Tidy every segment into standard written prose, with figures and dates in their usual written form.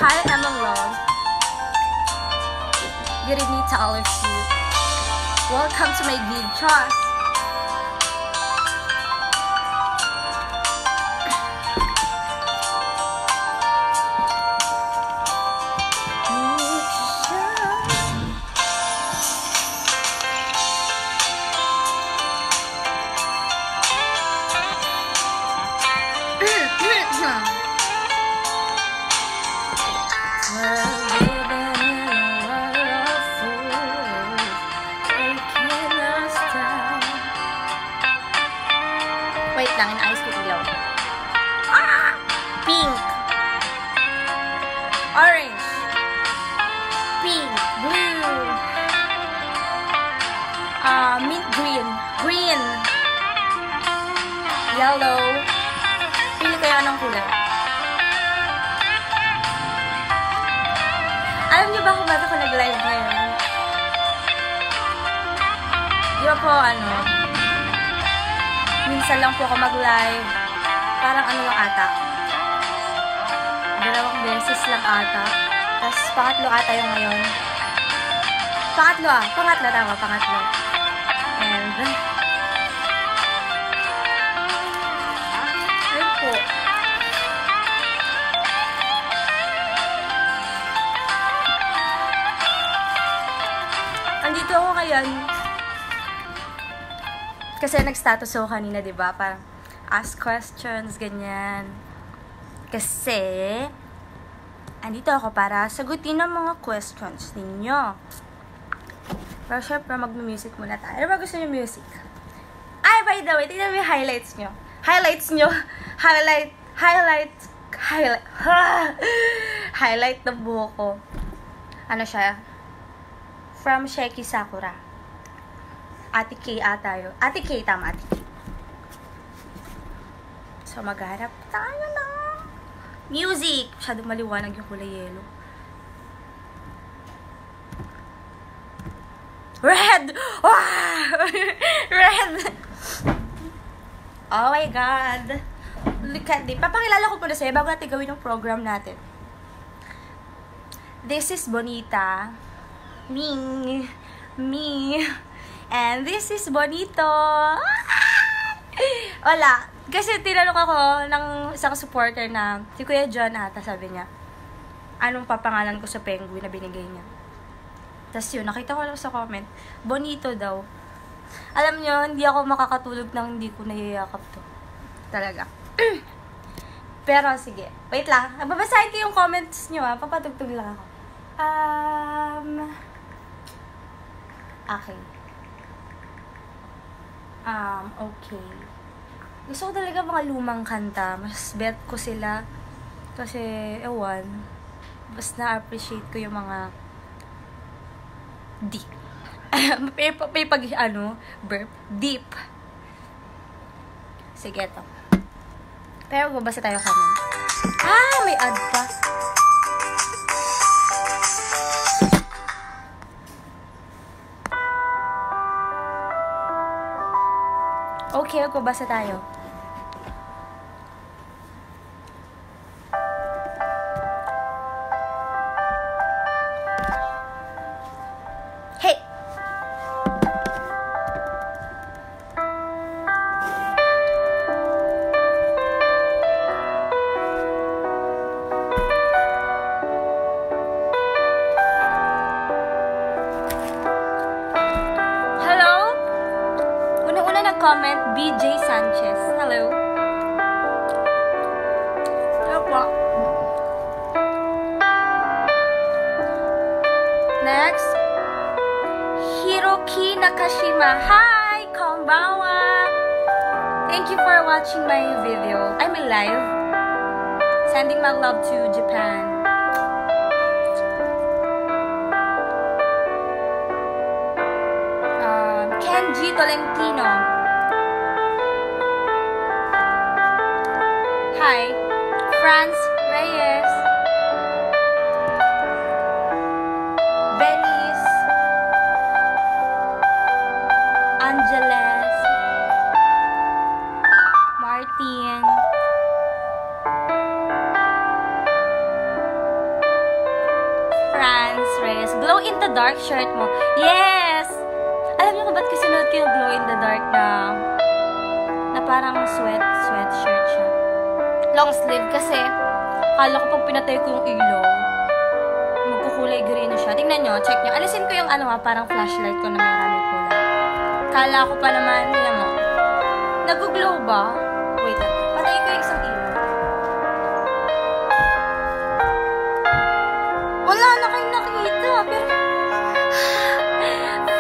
Hi, Emma Love. Good evening to all of you. Welcome to my gig trust. Wait lang, inaayos ko ilaw. Pink. Orange. Pink. Blue. Mint green. Green. Yellow. Pili kayo anong kulay. Alam niyo ba kung ba't ako nag-live ngayon? Di ba po, minsan lang po ako mag-live. Parang lang ata. 2 beses lang ata. Tapos pangatlo ata yung ngayon. Pangatlo, tama, pangatlo. And, ayun po. Andito ako ngayon. Kasi nag-status ako kanina, diba? Parang ask questions, ganyan. Kasi, andito ako para sagutin ang mga questions ninyo. Pero syempre, mag-music muna tayo. Ano ba gusto nyo music? Ay, by the way, tignan mo yung highlights nyo. Highlight ng buhok ko. Ano siya? From Sheki Sakura. Ate K ata yun. Ate K, tama, Ate K. So, magharap tayo na music. Masyadong maliwanag yung kulay yellow. Red! Wow! Red! Oh my God! Look at this. Papakilala ko po na sa'yo bago natin gawin yung program natin. This is Bonita. Me. And this is Bonito. Wala. Kasi tinanong ako ng isang supporter na si Kuya John ata, sabi niya, anong papangalan ko sa penguin na binigay niya. Tapos yun, nakita ko lang sa comment, Bonito daw. Alam niyo, hindi ako makakatulog nang hindi ko nayayakap to. Talaga. Pero sige, wait lang. Babasahin ko yung comments niyo ha. Papatugtog lang ako. Okay. Okay. Gusto ko talaga mga lumang kanta. Mas bet ko sila. Kasi, ewan. Mas na-appreciate ko yung mga deep. may burp. Deep. Sige, to. Pero babasa tayo kami. May ad pa. Okay, magbabasa tayo. Hey! Comment BJ Sanchez. Hello. Hello po. Next, Hiroki Nakashima. Hi, konbanwa. Thank you for watching my video. I'm live. Sending my love to Japan. Kenji Tolentino. Hi, Franz Reyes, Venice, Angeles, Martin, Reyes. Glow in the dark shirt mo. Yes! Alam niyo kung ba't kasi sinuot ko yung glow in the dark na parang sweatshirt siya. Long sleeve kasi kala ko pag pinatay ko yung ilaw, magkukulay green na siya. Tingnan nyo, check nyo. Alisin ko yung parang flashlight ko na may maraming kulay. Kala ko pa naman, tingnan mo. Nag-glow ba? Wait lang. Patayin ko yung isang ilaw. Wala na kayong nakita. Pero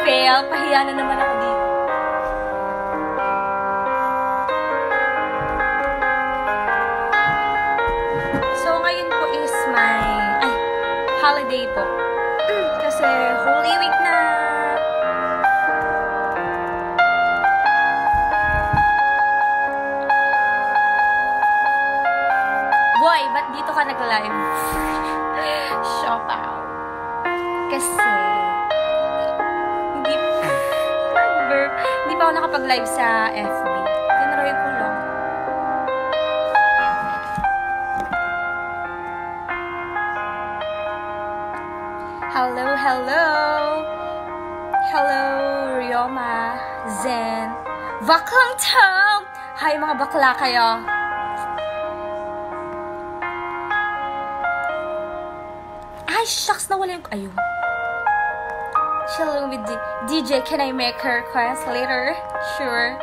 fail. Pahiya na naman ako dito. So, ngayon po is holiday po. Kasi Holy Week na. Boy, ba't dito ka nag-live? Shop out. Kasi hindi pa ako nakapag-live sa FB. Tinry ko lang. Hello, hello. Hello, Rioma, Zen, Baklang Tom. Hi, mga bakla kayo. Ay, shucks, nawala yung... Ayun. Chilling with DJ, can I make her request later? Sure.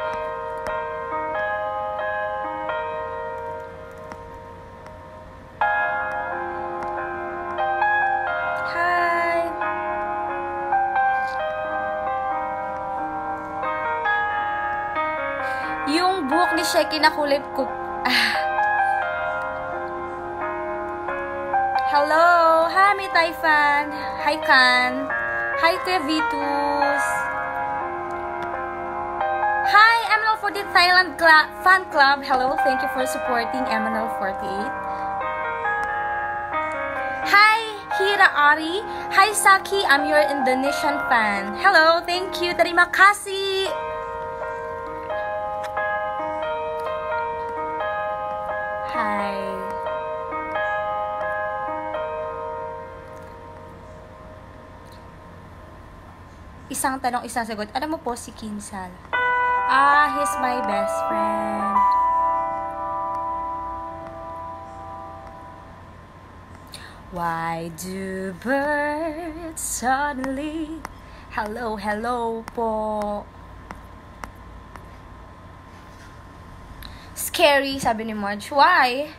Hi. Yung buhok ni Sheki na kulay ko... Hello! Hi, may Taifan! Hi, Kan! Hi, Kuya Vitus! Hi, MNL48 Thailand Fan Club! Hello, thank you for supporting MNL48. Hi, Hira Ari! Hi, Saki! I'm your Indonesian fan. Hello, thank you! Terima kasih! Hi! Isang tanong, isang sagot. Ano mo po si Kinsal? He's my best friend. Why do birds suddenly... Hello, hello po. Scary, sabi ni Marge. Why?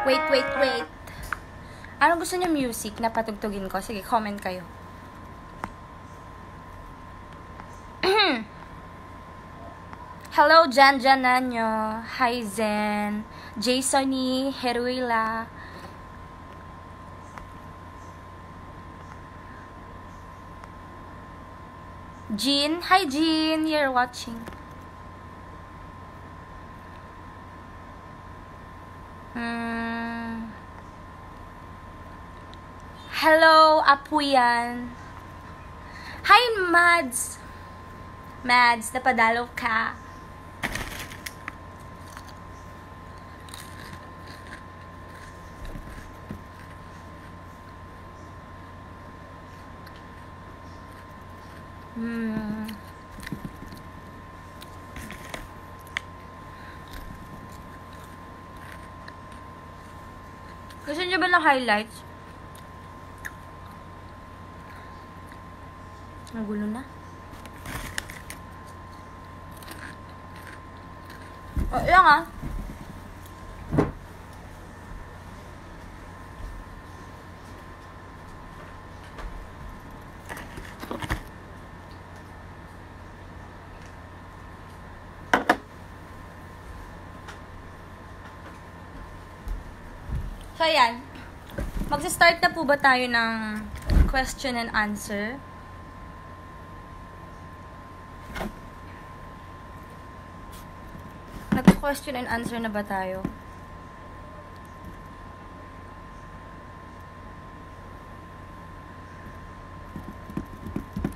Wait. Anong gusto niyo music na patugtugin ko? Sige, comment kayo. Hello, Jan Nanyo. Hi, Zen. Jasony, Heruila. Jean. Hi, Jean. You're watching. Hello, Apuyan. Hi, Mads. Mads, napadalo ka. Gusto niyo ba ng highlights? Ang gulo na. Yan ah. So, ayan. Magsa-start na po ba tayo ng question and answer? Nag-question and answer na ba tayo?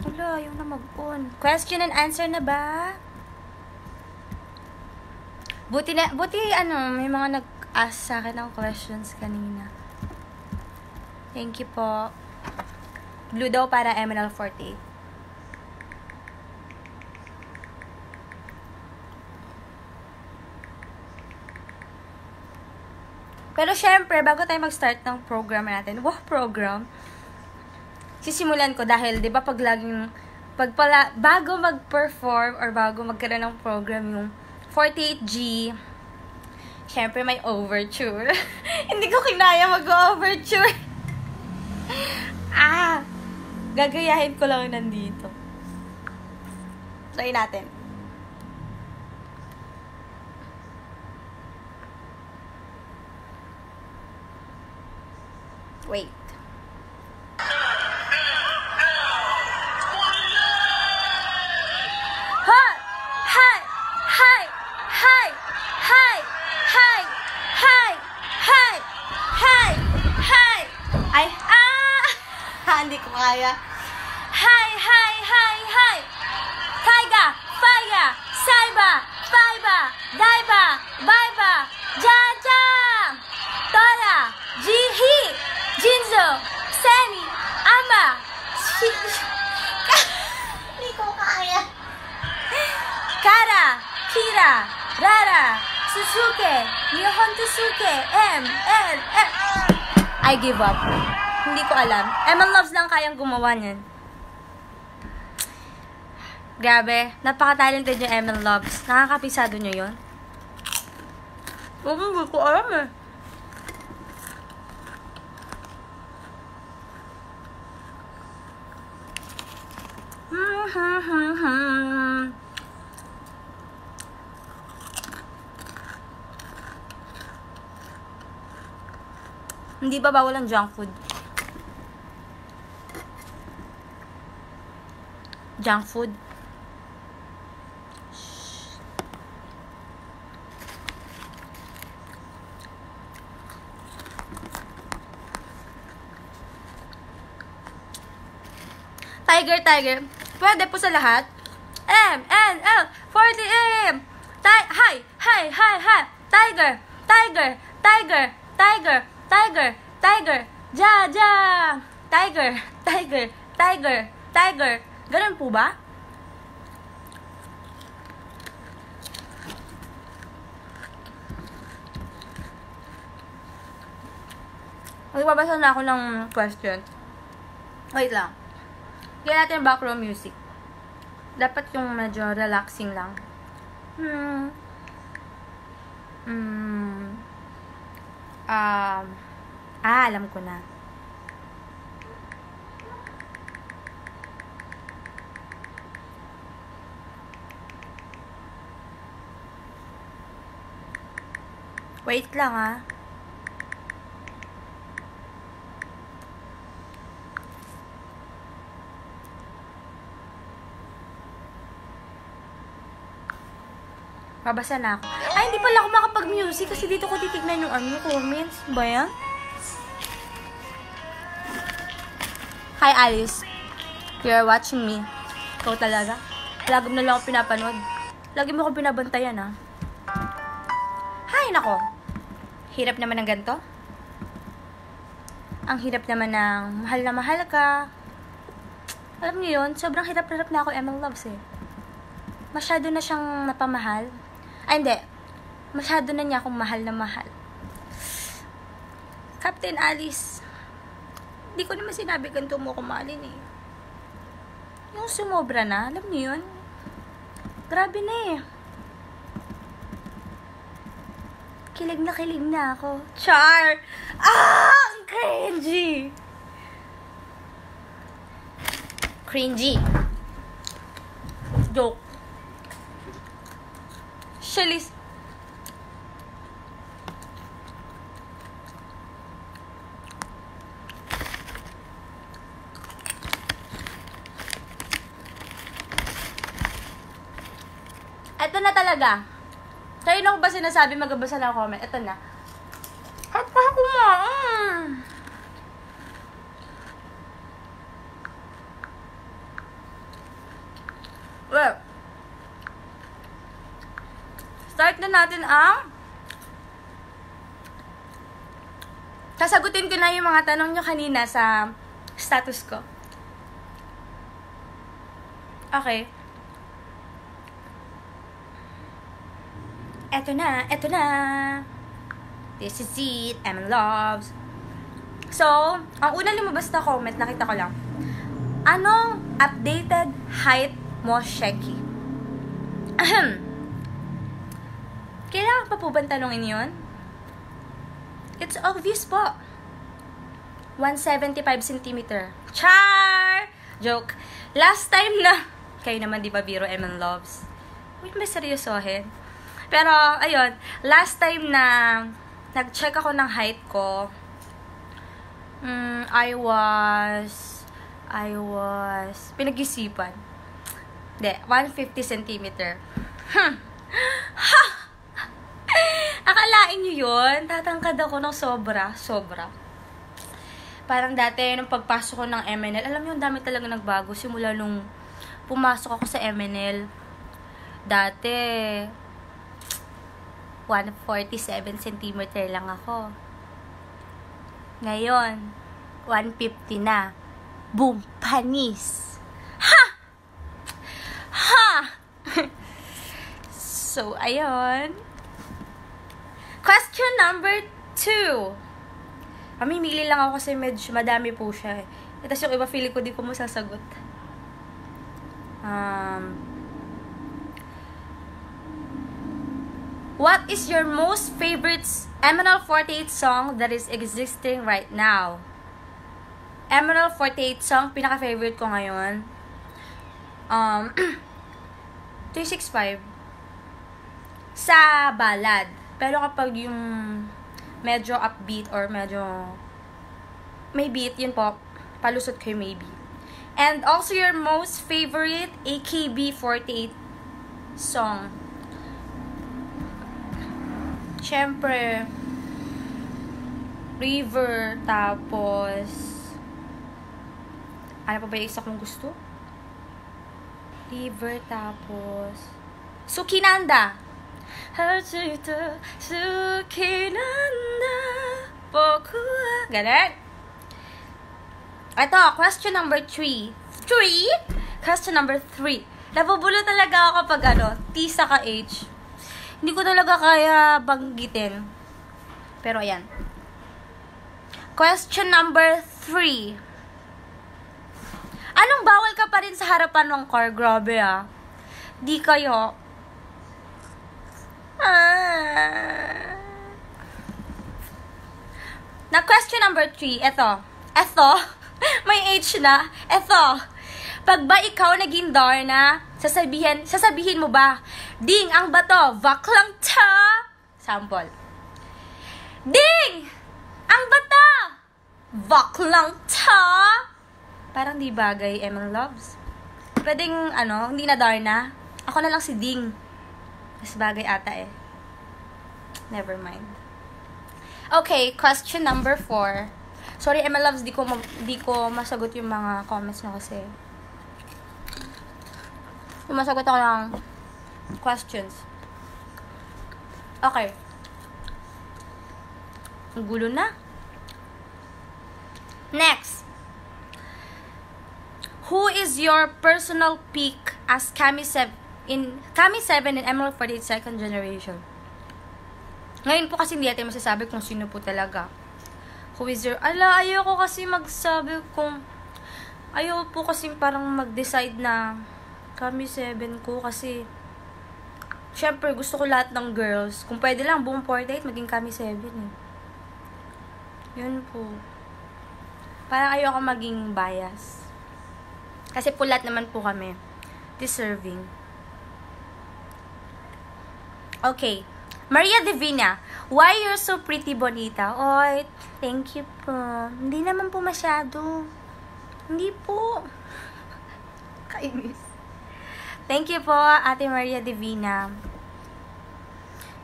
Wala, yung na mag-on. Question and answer na ba? Buti may mga nag-ask sa akin ng questions kanina. Thank you po. Blue daw para MNL48. Pero syempre, bago tayo mag-start ng program natin, program, sisimulan ko dahil, di ba, bago mag-perform or bago magkaroon ng program yung 48G, syempre may overture. Hindi ko kinaya mag-overture. Gagayahin ko lang nandito. Try natin. Wait. Hindi ko kaya. Hi. Taiga, Faya, Saiba, Faiba, Daiba, Baiba, Jajang, Tora, Jihi, Jinzo, Seni, Ama, hindi ko kaya. Kara, Kira, Rara, Susuke, Nihon Tsuke, I give up. Hindi ko alam. ML Loves lang kayang gumawa niyan. Grabe. Napaka-talented yung ML Loves. Nakakapisado nyo yun? Hindi ko alam eh. Hindi ba bawal ang junk food? Junk food. Tiger. Pwede po sa lahat. MNL 40M. Hi. Tiger. Ja. Tiger. Ganun po ba? Magbabasa na ako ng question. Wait lang. Gaya natin background music. Dapat yung medyo relaxing lang. Alam ko na. Wait lang Babasa na ako. Hindi pala ako makapag-music kasi dito ko titignan yung comments. Ba yan? Hi, Alice. You're watching me. Ikaw talaga. Lagi mo na lang ako pinapanood. Lagi mo ako binabantayan, Hay, nako. Hirap naman ng ganito. Ang hirap naman ng mahal na mahal ka. Alam niyo yun, sobrang hirap-hirap na ako ML Loves Masyado na siyang napamahal. Hindi. Masyado na niya akong mahal na mahal. Captain Alice, hindi ko naman sinabi ganito mo akong mahalin Yung sumobra na, alam niyo yun? Grabe na Kilig na ako. Char! Ang cringy. Joke. Shalis. Ito na talaga. Kayo na ko ba sinasabi magbabasa ng comment? Ito na. Well, start na natin ang Sasagutin ko na yung mga tanong nyo kanina sa status ko. Okay. Eto na. This is it. I'm in love. So, ang unang lumabas na comment, nakita ko lang. Anong updated height mo, Sheki? Kailangan pa po ba tanongin yun? It's obvious po. 175 cm. Char! Joke. Last time na, kayo naman di ba biro, M&L Loves? Wait, may seryosohin. Pero, ayun, last time na nag-check ako ng height ko, I was, pinag-isipan. Hindi, 150 cm. Ha! Akalain nyo yun? Tatangkad ako ng sobra. Parang dati, nung pagpasok ko ng MNL, alam nyo, ang dami talaga nagbago. Simula nung pumasok ako sa MNL, dati, 147 cm lang ako. Ngayon, 150 na. Boom! Panis! Ha! So, ayun. Question number 2. Mamimili lang ako kasi medyo madami po siya. Tapos yung iba, feeling ko di ko masasagot. What is your most favorite MNL48 song that is existing right now? MNL48 song, pinaka-favorite ko ngayon. 365. Sa ballad. Pero kapag yung medyo upbeat or medyo may beat, yun po, palusot ko yung maybe. And also your most favorite AKB48 song. Siyempre, River, tapos ano pa ba yung isa kong gusto? River, tapos Sukinanda. Hachito Sukinanda Boku wa ganun. Ito, question number 3. Question number 3. Nabubulo talaga ako kapag T sa ka H. Hindi ko talaga kaya banggitin. Pero ayan. Question number 3. Anong bawal ka pa rin sa harapan ng car? Grabe Di kayo. Na question number 3. Ito. May H na. Ito. Pag ba ikaw naging Darna, sasabihin mo ba, Ding, ang bato, vaklang ta. Sample. Ding! Ang bato, vaklang ta. Parang di bagay, M&L Loves. Pwedeng, hindi na Darna. Ako na lang si Ding. Mas bagay ata Never mind. Okay, question number 4. Sorry, M&L Loves, di ko masagot yung mga comments na kasi. Masagot ako ng questions. Okay. Ang gulo na. Next. Who is your personal peak as Kami 7 in MNL48 second generation? Ngayon po kasi hindi natin masasabi kung sino po talaga. Who is your... ayoko kasi magsabi kung... Ayaw po kasi parang mag-decide na Kami 7 ko kasi... Siyempre, gusto ko lahat ng girls. Kung pwede lang, buong 48, maging Kami 7 Yun po. Parang ayoko maging bias. Kasi po lahat naman po kami deserving. Okay. Maria Divina, why you're so pretty, Bonita? Oy, thank you po. Hindi naman po masyado. Hindi po. Kainis. Thank you po, Ate Maria Divina.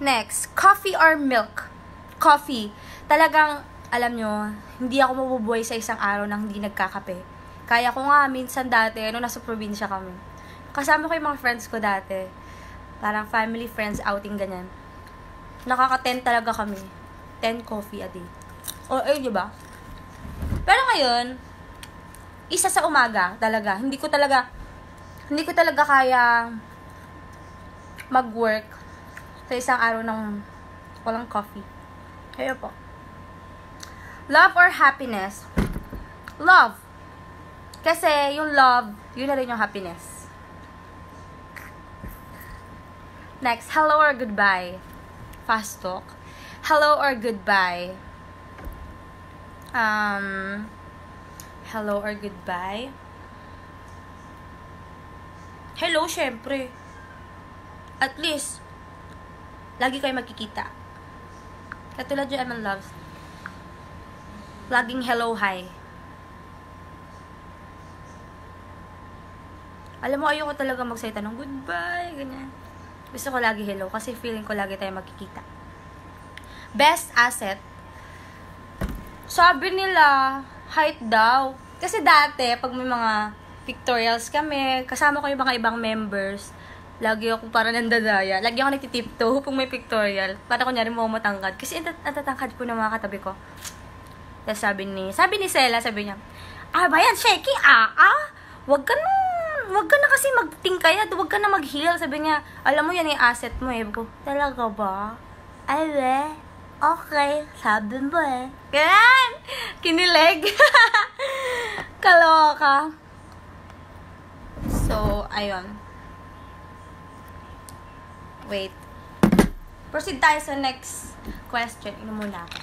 Next, coffee or milk? Coffee. Talagang, alam nyo, hindi ako mabubuhay sa isang araw nang hindi nagkakape. Kaya ko nga, minsan dati, nasa probinsya kami. Kasama ko yung mga friends ko dati. Parang family, friends, outing, ganyan. Nakaka-10 talaga kami. 10 coffee a day. O, diba? Pero ngayon, isa sa umaga talaga. Hindi ko talaga kaya mag-work sa isang araw ng walang coffee. Kaya po. Love or happiness? Love. Kasi yung love, yun na rin yung happiness. Next, hello or goodbye? Fast talk. Hello or goodbye? Hello or goodbye? Hello, syempre. At least, lagi kayo magkikita. Katulad yung Eman Loves. Laging hello, hi. Alam mo, ayoko talaga magsalita ng goodbye, ganyan. Gusto ko lagi hello kasi feeling ko lagi tayo magkikita. Best asset. Sabi nila, height daw. Kasi dati, pag may mga pictorials kami, kasama ko yung mga ibang members, lagi ako para nandadaya. Lagi ako nagtitiptoe pag may pictorial. Para kunyari mo matangkad. Kasi ang tatangkad po ng mga katabi ko. Tapos sabi ni Sela, sabi niya, ba yan, Sheki, wag ka na kasi magtingkayad, wag ka na mag-heal. Sabi niya, alam mo yan yung asset mo eh. Ko, talaga ba? Ay, okay, sabi mo eh. Ganyan! Kinilig. Kaloka. So, ayun. Wait. Proceed tayo sa next question. Ino muna ako.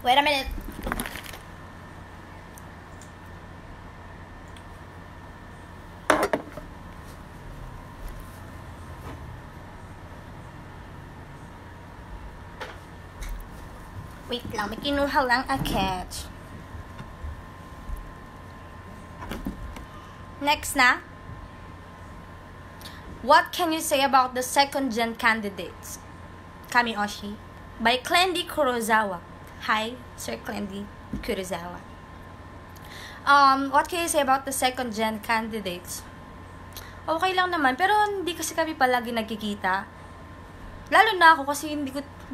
Wait a minute. Wait lang, may kinuha lang a catch. Next na. What can you say about the second-gen candidates? Kami Oshi. By Clendy Kurosawa. Hi, Sir Clendy Kurosawa. What can you say about the second-gen candidates? Okay lang naman, pero hindi kasi kami palagi nagkikita. Lalo na ako kasi hindi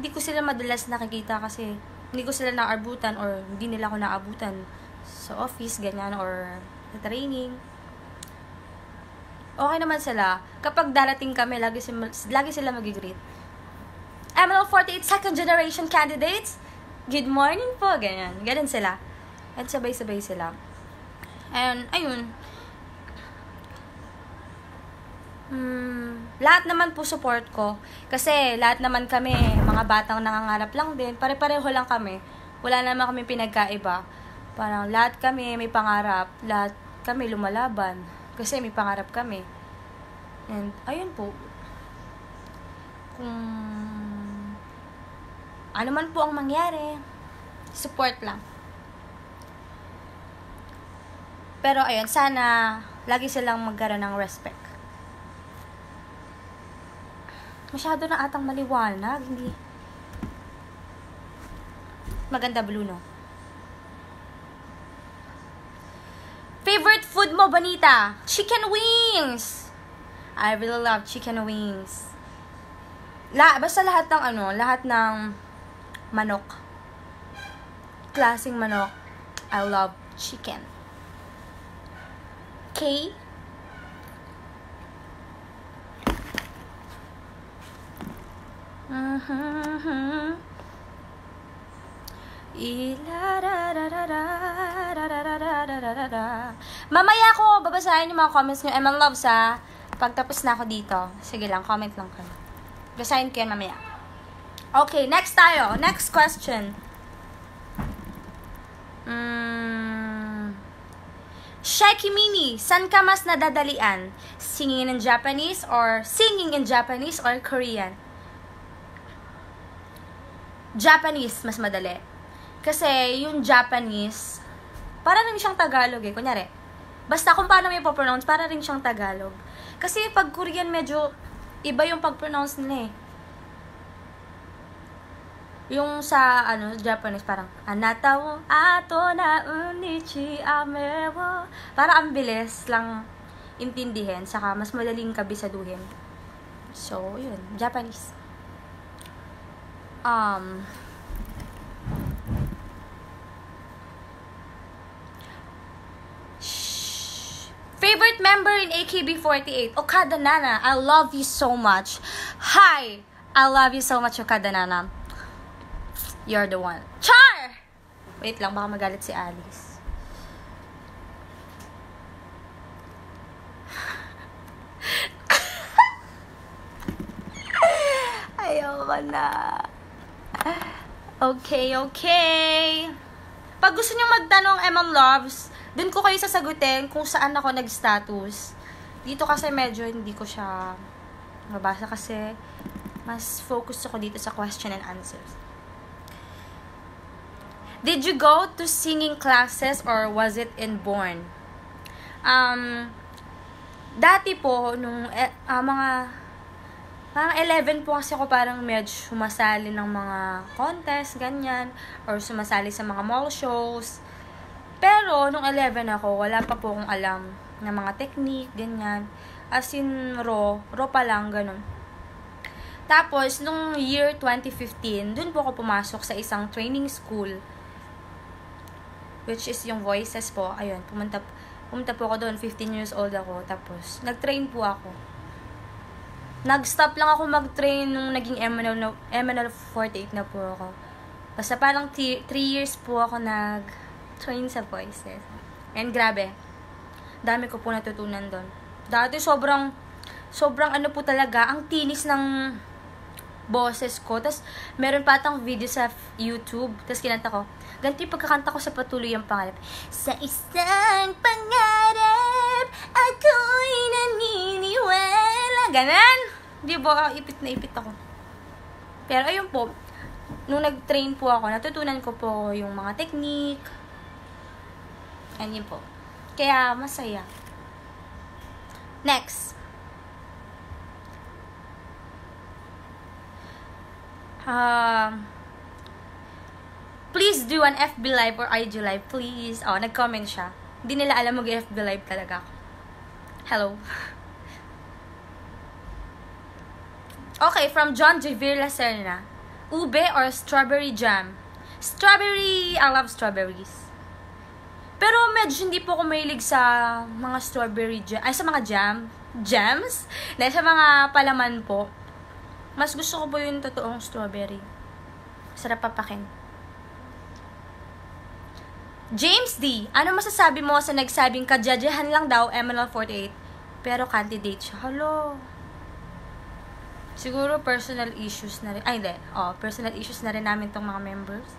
ko sila madalas nakikita kasi hindi ko sila naabutan or hindi nila ako naabutan sa office, ganyan, or sa training. Okay naman sila. Kapag darating kami, lagi sila mag-greet. ML48 second generation candidates, good morning po, ganyan. Ganun sila. At sabay-sabay sila. And, ayun. Lahat naman po support ko. Kasi lahat naman kami, mga batang nangangarap lang din. Pare-pareho lang kami. Wala naman kami pinagkaiba. Parang lahat kami may pangarap. Lahat kami lumalaban. Kasi may pangarap kami. And, ayun po. Kung ano man po ang mangyari, support lang. Pero, ayun, sana lagi silang magkaroon ng respect. Masyado na atang maliwanag, hindi. Maganda blue, no? Favorite food mo, Bonita? Chicken wings! I really love chicken wings. Basta lahat ng manok. Klaseng manok. I love chicken. Okay? Mamaya ko babasahin yung mga comments nyo. Eman Loves, ha? Pagtapos na ako dito. Sige lang, comment lang kayo. Basahin ko yan mamaya. Okay, next tayo. Next question. Sheki Mini, saan ka mas nadadalian? Singing in Japanese or Korean? Japanese, mas madali. Kasi yung Japanese, para rin siyang Tagalog eh. Kunyari, basta kung paano may po-pronounce, para rin siyang Tagalog. Kasi pag Korean, medyo iba yung pag-pronounce nila eh. Yung sa, Japanese, parang, Anata wo ato na unichi ame wo. Para ang bilis lang intindihin, saka mas madaling kabisaduhin. So, yun, Japanese. Um, Favorite member in AKB48, Okada Nana. I love you so much. Hi! I love you so much, Okada Nana. You're the one. Char! Wait lang, baka magalit si Alice. Ayoko na. Okay. Pag gusto niyo magtanong, Ma'am Loves, dun ko kayo sasagutin kung saan ako nag-status. Dito kasi medyo hindi ko siya mabasa kasi mas focus ako dito sa question and answers. Did you go to singing classes or was it inborn? Dati po, nung mga 11 po kasi ako parang medyo sumasali ng mga contest, ganyan, or sumasali sa mga mall shows. Pero, nung 11 ako, wala pa po akong alam ng mga technique, ganyan. As in, raw pa lang, ganun. Tapos, nung year 2015, dun po ako pumasok sa isang training school, which is yung Voices po. Ayun, pumunta po ako doon, 15 years old ako. Tapos, nag-train po ako. Nag-stop lang ako mag-train nung naging MNL48 na po ako. Basta parang 3 years po ako nag-train sa Voices. And grabe, dami ko po natutunan doon. Dati sobrang ano po talaga, ang tinis ng boses ko. Tapos, meron pa atang video sa YouTube. Tapos, kinanta ko. Ganito yung pagkakanta ko sa Patuloy ang Pangarap. Sa isang pangarap, ako'y naniniwala. Ganon! Di ba? Ipit na ipit ako. Pero, ayun po. Nung nag-train po ako, natutunan ko po yung mga technique. And yun po. Kaya, masaya. Next. Please do an FB Live or IG Live, please. Oh, nag-comment siya. Hindi nila alam mag-FB Live talaga ako. Hello. Okay, from John Javier Lacerna. Ube or strawberry jam? Strawberry, I love strawberries. Pero medyo hindi po ako mahilig sa mga strawberry jam. Ay, sa mga jams? Dahil sa mga palaman po. Mas gusto ko po yung totoong strawberry. Sarap papakin. James D. Ano masasabi mo sa nagsabing kadyajahan lang daw MNL48 pero candidate siya? Hello. Siguro personal issues na rin. Ay, hindi. Personal issues na rin namin tong mga members.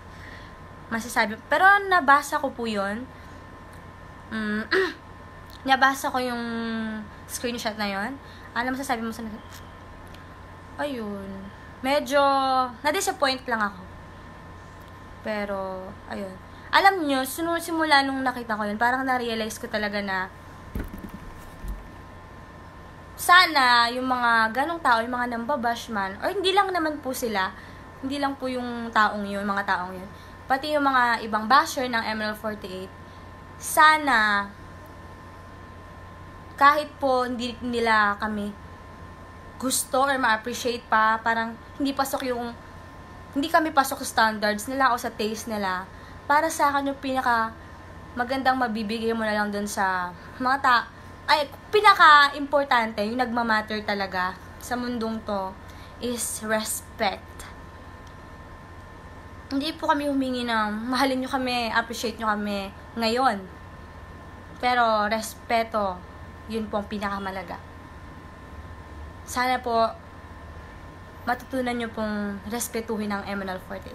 Masasabi. Pero nabasa ko po yun. Nabasa ko yung screenshot na yun. Ano masasabi mo sa ayun. Medyo na-disappoint lang ako. Pero, ayun. Alam nyo, simula nung nakita ko yun, parang na-realize ko talaga na sana yung mga ganong tao, yung mga nambabash man, or hindi lang naman po sila, hindi lang po yung taong yun, mga taong yun, pati yung mga ibang basher ng MNL48, sana kahit po hindi nila kami gusto or ma-appreciate pa, parang hindi kami pasok sa standards nila o sa taste nila. Para sa akin yung pinaka magandang mabibigay mo na lang dun sa mga pinaka-importante, yung nagmamatter talaga sa mundong to is respect. Hindi po kami humingi ng mahalin nyo kami, appreciate nyo kami ngayon. Pero respeto, yun po ang pinakamalaga. Sana po matutunan nyo pong respetuhin ang MNL48.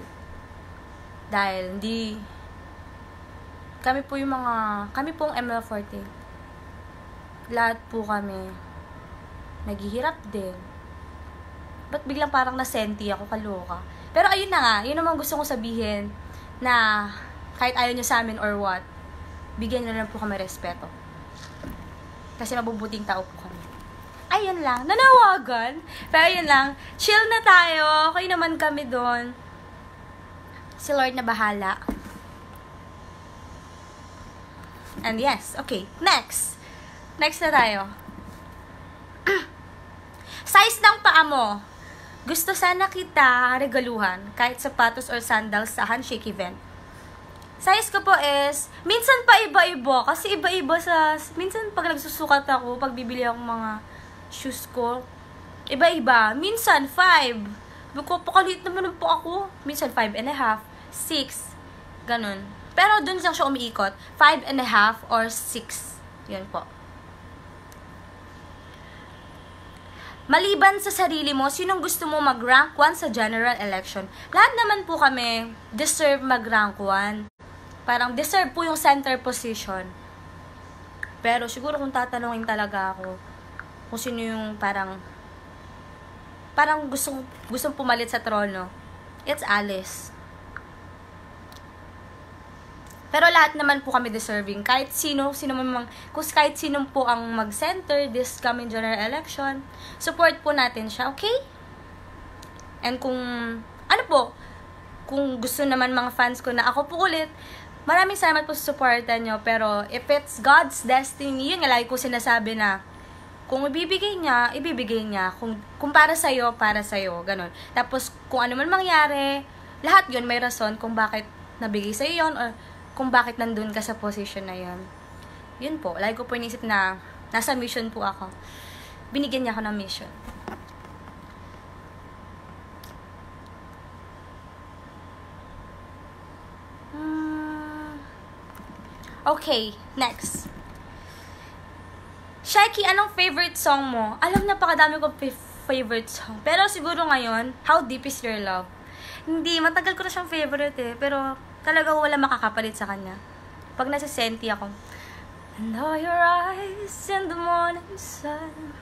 Dahil kami pong MNL48. Lahat po kami naghihirap din. Ba't biglang parang nasenti ako, kaloka? Pero ayun na nga, yun naman gusto kong sabihin na kahit ayaw nyo sa amin or what, bigyan nyo lang po kami respeto. Kasi mabubuting tao po kami. Ayun lang, nanawagan. Pero ayun lang, chill na tayo. Okay naman kami doon. Si Lord na bahala. And yes, okay. Next na tayo. Size ng paa mo. Gusto sana kita regaluhan kahit sapatos or sandals sa handshake event. Size ko po is, minsan pa iba-iba. Kasi iba-iba minsan pag nagsusukat ako, pag bibili ako mga shoes ko, iba-iba. Minsan, 5. Pakaliit naman po ako. Minsan, 5.5, 6. Ganun. Pero dun lang siya umiikot. 5.5 or 6. Yun po. Maliban sa sarili mo, sinong gusto mo mag-rank 1 sa general election? Lahat naman po kami deserve mag-rank 1. Parang deserve po yung center position. Pero siguro kung tatanungin talaga ako kung sino yung parang gustong pumalit sa trono, it's Alice. Pero lahat naman po kami deserving. Kahit sino po ang mag-center this coming general election, support po natin siya, okay? And kung gusto naman mga fans ko na ako po ulit, maraming salamat po sa supportan nyo. Pero if it's God's destiny, yun nga lagi ko sinasabi na kung ibibigay niya. Kung para sa'yo, ganun. Tapos kung ano man mangyari, lahat yun may rason kung bakit nabigay sa'yo yun or kung bakit nandun ka sa position na yun. Yun po, lagi ko po inisip na nasa mission po ako. Binigyan niya ako ng mission. Okay, next. Shaiki, anong favorite song mo? Alam, napakadami kong favorite song. Pero siguro ngayon, How Deep Is Your Love? Hindi, matagal ko na siyang favorite pero talaga wala makakapalit sa kanya. Pag nasa senti ako, and all your eyes in the morning sun,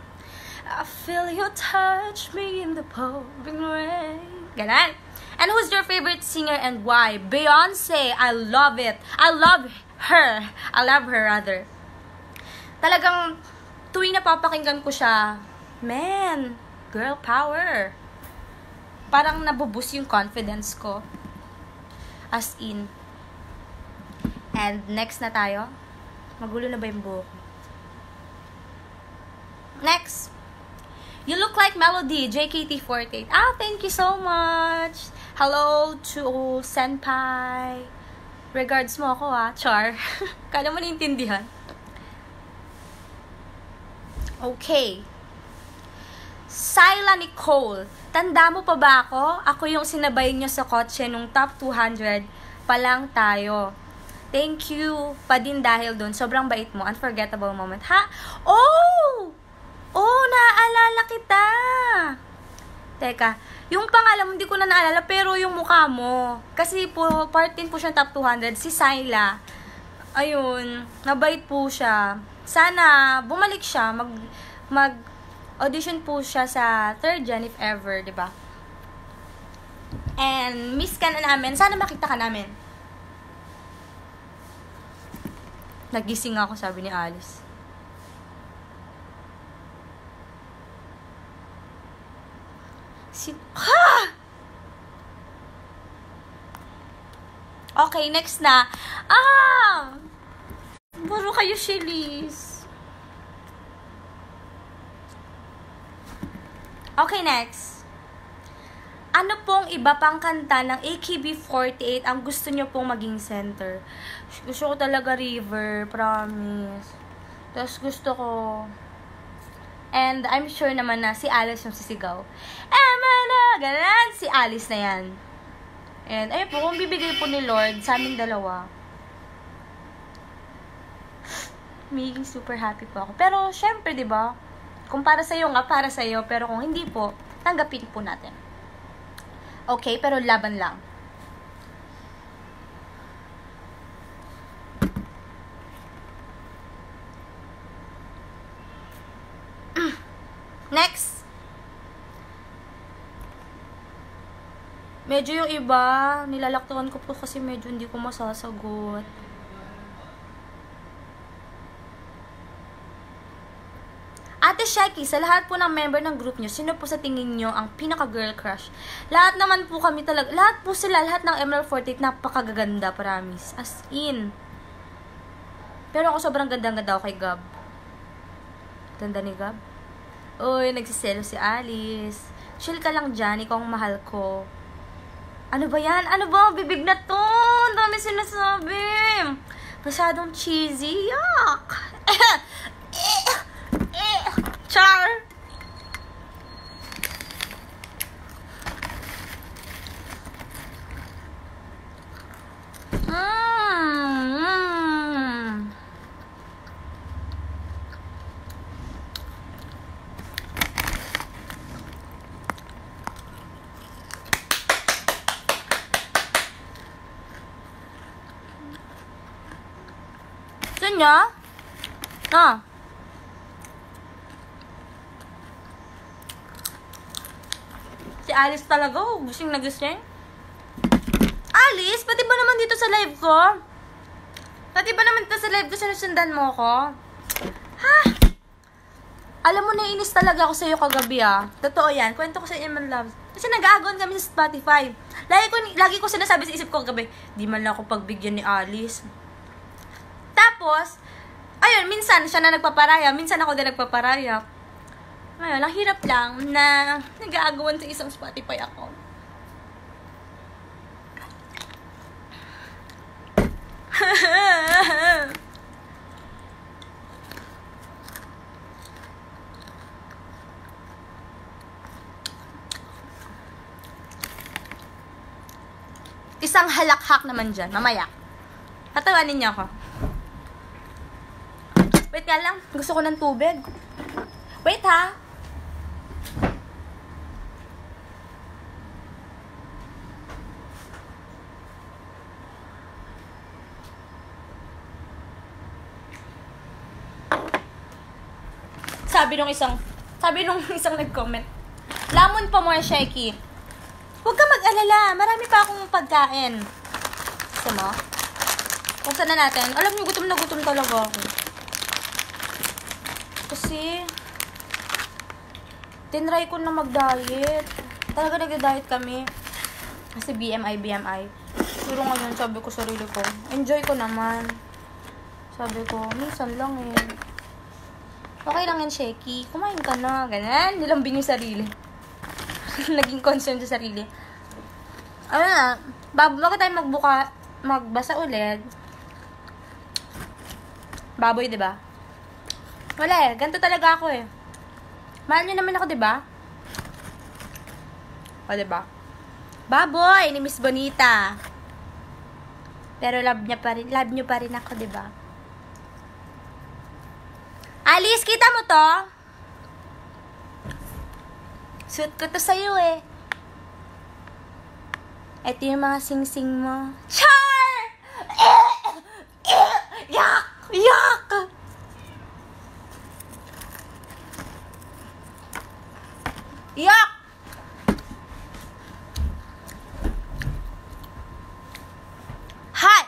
I feel you touch me in the pouring rain. Ganon. And who's your favorite singer and why? Beyonce, I love it. I love her rather. Talagang tuwing napapakinggan ko siya, man, girl power. Parang nabuboost yung confidence ko. As in. And next na tayo. Magulo na ba yung buhok? Next. You look like Melody, JKT48. Thank you so much. Hello to Senpai. Regards mo ako Char. Kala mo naintindihan. Okay. Syla Nicole. Tanda mo pa ba ako? Ako yung sinabay nyo sa kotse nung top 200 pa lang tayo. Thank you pa din dahil dun. Sobrang bait mo. Unforgettable moment. Ha? Oh, naaalala kita. Teka, yung pangalan hindi ko na naalala, pero yung mukha mo. Kasi po, part din po siya top 200. Si Syla. Ayun, nabait po siya. Sana, bumalik siya. Mag-audition po siya sa third gen, if ever, diba? And, miss ka na namin. Sana makita ka namin. Nagising ako, sabi ni Alice. Okay, next na. Buro kayo, Shelis. Okay, next. Ano pong iba pang kanta ng AKB48 ang gusto nyo pong maging center? Gusto ko talaga River, promise. Tapos gusto ko, and I'm sure naman na si Alice yung sisigaw. Emana! Ganun, si Alice na yan. And ayun po, kung bibigay po ni Lord sa aming dalawa, magiging super happy po ako. Pero syempre, di ba? Kung para sa'yo nga, para sa'yo. Pero kung hindi po, tanggapin po natin. Okay, pero laban lang. Next. Medyo yung iba, nilalaktawan ko po kasi medyo hindi ko masasagot. Ate Shaiki, sa lahat po ng member ng group nyo, sino po sa tingin nyo ang pinaka-girl crush? Lahat naman po kami talaga, lahat po sila, lahat ng ML48, napakagaganda, promise. As in. Pero ako sobrang ganda-ganda ako kay Gab. Ganda ni Gab. Uy, nagsiselo si Alice. Chill ka lang dyan, ikaw ang mahal ko. Ano ba yan? Ano ba? Bibig na to. Ang dami sinasabi. Masyadong cheesy. Yuck. Char. Gusto niya? Si Alice talaga, gusing na gusto niya. Alice, pati ba naman dito sa live ko? Pati ba naman dito sa live ko, sinusundan mo ko? Ha? Alam mo, naiinis talaga ako sa'yo kagabi, Totoo yan. Kwento ko sa inyo, man loves. Kasi nag-aagon kami sa Spotify. Lagi ko sinasabi sa isip ko kagabi, di man lang ako pagbigyan ni Alice. Tapos, ayun, minsan siya na nagpaparaya, minsan ako din nagpaparaya. Ngayon, ang hirap lang na nag-aagawan sa isang Spotify account. Isang halakhak naman dyan, mamaya. Tatawanin niya ako. Wait nga lang, gusto ko ng tubig. Wait ha. Sabi nung isang nag-comment, lamon pa more, Shaky. Huwag ka mag-alala, marami pa akong pagkain. Gusto mo? Buksan na natin. Alam niyo, gutom na gutom talaga ako. Kasi, tinry ko na mag-diet. Talaga nag-diet kami. Kasi BMI. Pero ngayon, sabi ko sarili ko, enjoy ko naman. Sabi ko, minsan lang Okay lang yan, Shaky. Kumain ka na. Ganyan. Nilambing yung sarili. Naging concern sa sarili. Ano na, bago tayo magbasa ulit. Baboy, diba? Wala ganito talaga ako Mahal niyo naman ako, diba? O, diba? Baboy ni Miss Bonita. Pero love niyo pa rin ako, diba? Alice, kita mo to? Suit ko to sa'yo Ito yung mga sing-sing mo. Char! Yak! Yak! Yak! Hi!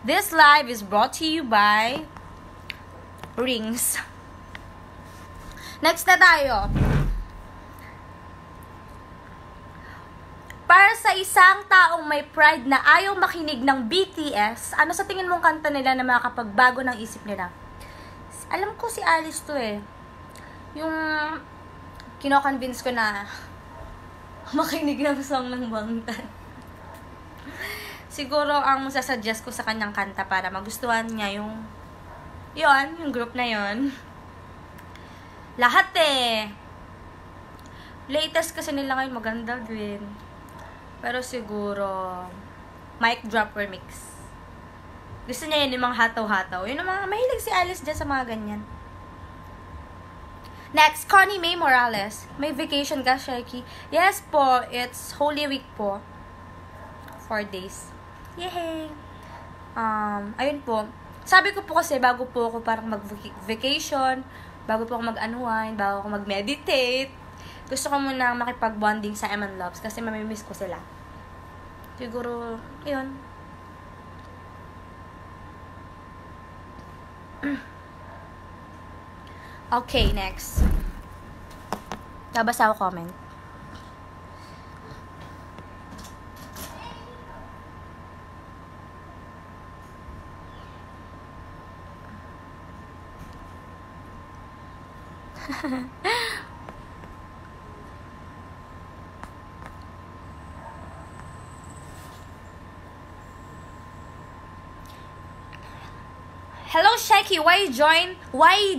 This live is brought to you by Rings. Next na tayo. Para sa isang taong may pride na ayaw makinig ng BTS, ano sa tingin mong kanta nila na makakapagbago ng isip nila? Alam ko si Alice to Yung kino-convince ko na makinig ng song ng Bangtan. Siguro ang masasuggest ko sa kanyang kanta para magustuhan niya yung group na yon. Lahat latest kasi nila ngayon maganda din. Pero siguro mic drop remix. Gusto niya yun yung mga hataw-hataw. Yun yung mga mahilig si Alice dyan sa mga ganyan. Next, Connie May Morales. May vacation ka, Shaky? Yes po, it's Holy Week po. 4 days. Yay! Ayun po. Sabi ko po kasi, bago po ako parang mag-vacation, bago po ako mag-unwind, bago ako mag-meditate, gusto ko muna makipag-bonding sa M&L Loves kasi mamimiss ko sila. Siguro, yun. Okay, next. Babasa ako comment. Hello, Sheki. Why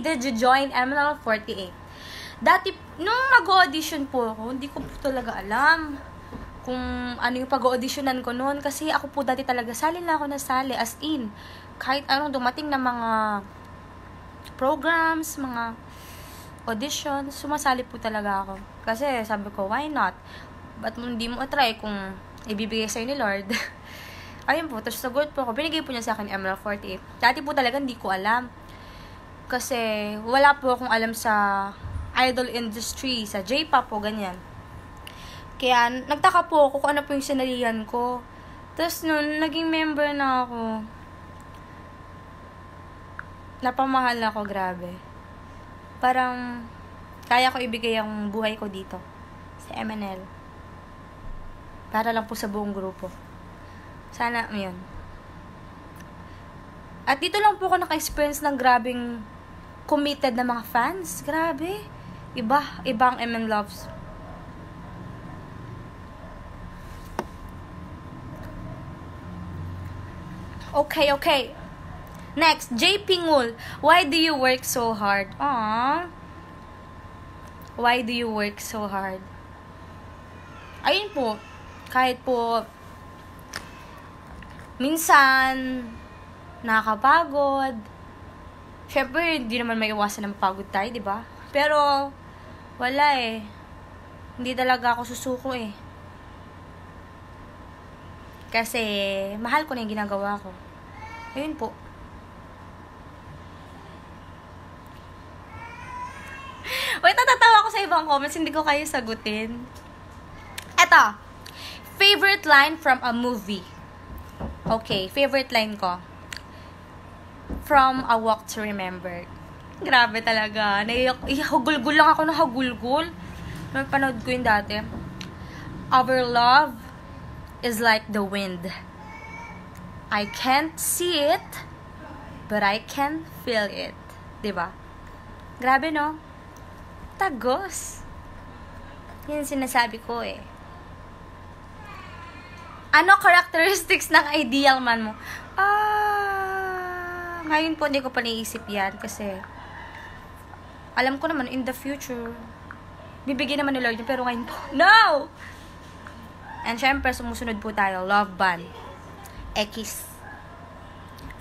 did you join MNL48? Dati, nung mag-audition po ako, hindi ko po talaga alam kung ano yung pag-auditionan ko noon. Kasi ako po dati talaga, sali lang ako na sali. As in, kahit anong dumating na mga programs, mga auditions, sumasali po talaga ako. Kasi sabi ko, why not? Ba't mo hindi mo try kung ibibigay sa'yo ni Lord? Ayun po, tapos sagot po ako. Binigay po niya sa akin ML48. Dati po talaga hindi ko alam. Kasi wala po akong alam sa idol industry, sa J-pop po, ganyan. Kaya nagtaka po ako kung ano po yung sinalihan ko. Tapos noon, naging member na ako. Napamahal ako, grabe. Parang kaya ko ibigay ang buhay ko dito sa MNL. Para lang po sa buong grupo. Sana, yun. At dito lang po ako naka-experience ng grabing committed na mga fans. Grabe. Ibang MN Loves. Okay. Next, J. Pingul. Why do you work so hard? Aww. Why do you work so hard? Ayun po. Kahit po minsan, nakakapagod. Syempre, hindi naman may iwasan na mapagod tayo, di ba? Pero, wala eh. Hindi talaga ako susuko eh. Kasi, mahal ko na yung ginagawa ko. Ayun po. Wait, natatawa ko sa ibang comments. Hindi ko kayo sagutin. Eto. Favorite line from a movie. Okay, favorite line ko. From A Walk to Remember. Grabe talaga. Hagulgul lang ako na hagulgul. Napanood ko yun dati. Our love is like the wind. I can't see it, but I can feel it. Diba? Grabe, no? Tagos. Yun sinasabi ko eh. Ano characteristics ng ideal man mo? Ngayon po hindi ko pa naisip yan kasi alam ko naman in the future bibigyan naman ni Lord yun, pero ngayon po, no! And syempre, sumusunod po tayo, love band. X.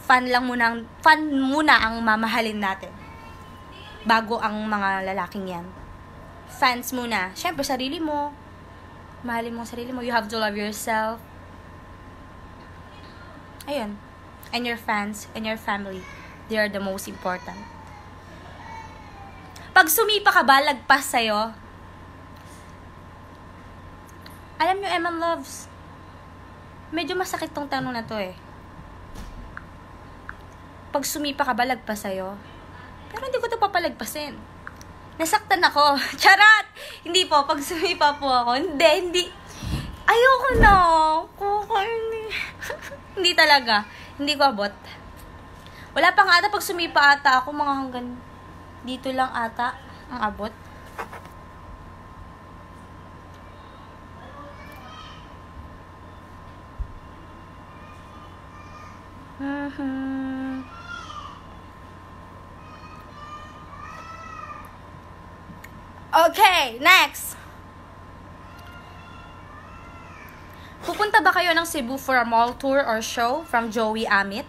Fan muna ang mamahalin natin. Bago ang mga lalaking yan. Fans muna. Syempre, sarili mo. Mahalin mo ang sarili mo. You have to love yourself. Ayun. And your fans and your family, they are the most important. Pag sumipa ka ba, lagpas sa'yo? Alam nyo, Emma Loves, medyo masakit tong tanong na to eh. Pag sumipa ka ba, lagpas sa'yo? Pero hindi ko to papalagpasin. Nasaktan ako. Charot! Hindi po, pag sumipa po ako. Hindi. Ayoko na. Hindi talaga. Hindi ko abot. Wala pa nga ata pag sumipa ata ako, mga hanggang dito lang ata ang abot. Okay, next. Pupunta ba kayo ng Cebu for a mall tour or show from Joey Amit?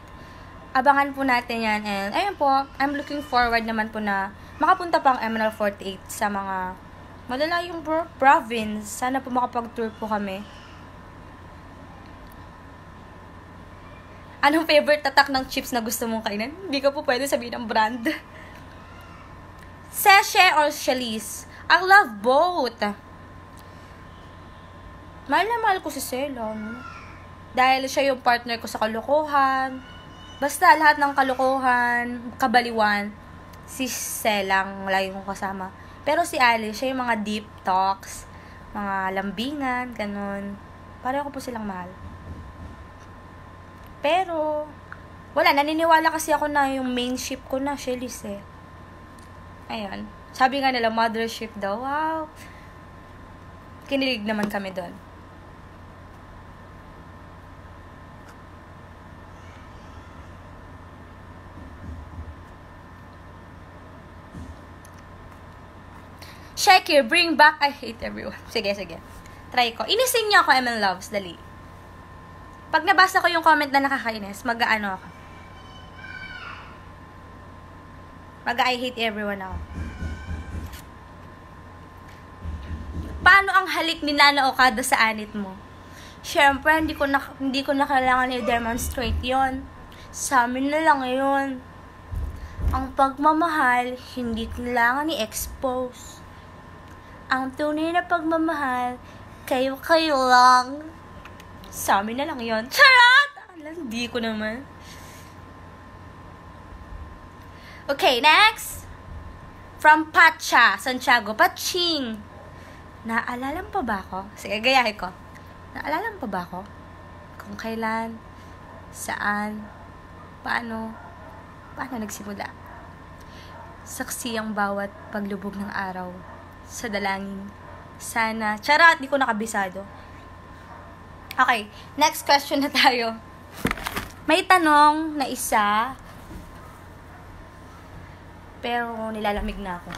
Abangan po natin yan. And ayun po, I'm looking forward naman po na makapunta pa ang MNL48 sa mga malalayong province. Sana po makapag-tour po kami. Anong favorite tatak ng chips na gusto mong kainin? Hindi ko po pwede sabihin ang brand. Seshe or Shalice? I love both. Mahal na mahal ko si Sela, no? Dahil siya yung partner ko sa kalokohan. Basta lahat ng kalokohan, kabaliwan, si Selang lagi kong kasama. Pero si Ali, siya yung mga deep talks, mga lambingan, ganun. Pareho ko po silang mahal. Pero, wala, naniniwala kasi ako na yung main ship ko na, Shalice eh. Ayun. Sabi nga nila, mothership daw. Wow. Kinilig naman kami doon. Shekir, bring back I hate everyone. Sige. Try ko. Inising niyo ako, ML Loves. Dali. Pag nabasa ko yung comment na nakakainis, mag-ano ako. Mag-I hate everyone ako. Paano ang halik ni Nana Okada sa anit mo? Siyempre, hindi ko na kailangan i-demonstrate yon. Sa amin na lang yun. Ang pagmamahal, hindi kailangan i-expose. Ang tunay na pagmamahal, kayo lang. Sa amin na lang yun. Charot! Hindi ko naman. Okay, next. From Pacha, Santiago. Paching. Naalala mo pa ba ako? Sige, gayahin ko. Naalala mo pa ba ako? Kung kailan, saan, paano nagsimula? Saksi ang bawat paglubog ng araw sa dalangin. Sana. Charot, di ko nakabisado. Okay, next question na tayo. May tanong na isa, pero nilalamig na ako.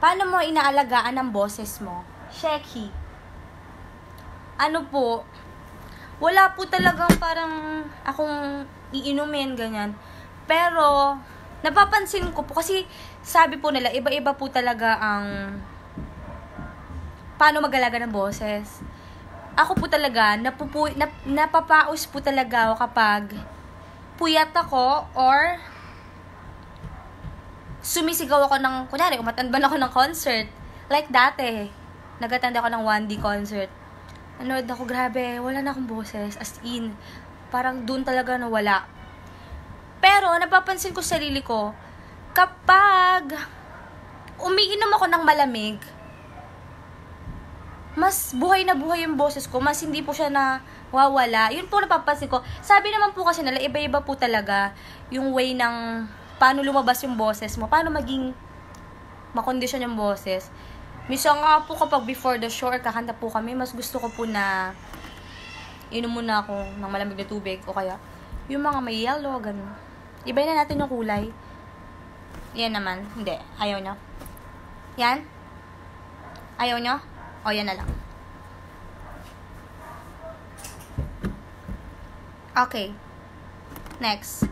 Paano mo inaalagaan ang boses mo? Sheki. Ano po? Wala po talagang parang akong iinumin, ganyan. Pero, napapansin ko po, kasi sabi po nila, iba-iba po talaga ang paano mag-alaga ng boses. Ako po talaga, napapaus po talaga ako kapag puyat ako or sumisigaw ako ng, kunyari, umatanban ako ng concert. Like dati, nag-attend ako ng 1D concert. Nanood ako, grabe, wala na akong boses. As in, parang dun talaga nawala. Pero, napapansin ko sa sarili ko, kapag umiinom ako ng malamig, mas buhay na buhay yung boses ko, mas hindi po siya nawawala. Yun po napapansin ko. Sabi naman po kasi nila, iba-iba po talaga yung way ng paano lumabas yung boses mo, paano maging makondisyon yung boses. Minsan nga po kapag before the show or kakanta po kami, mas gusto ko po na inom muna ako ng malamig na tubig o kaya yung mga may yellow, ganun. Ibayin na natin yung kulay. Yan naman. Hindi. Ayaw nyo. Yan? Ayaw nyo? O, yan na lang. Okay. Next.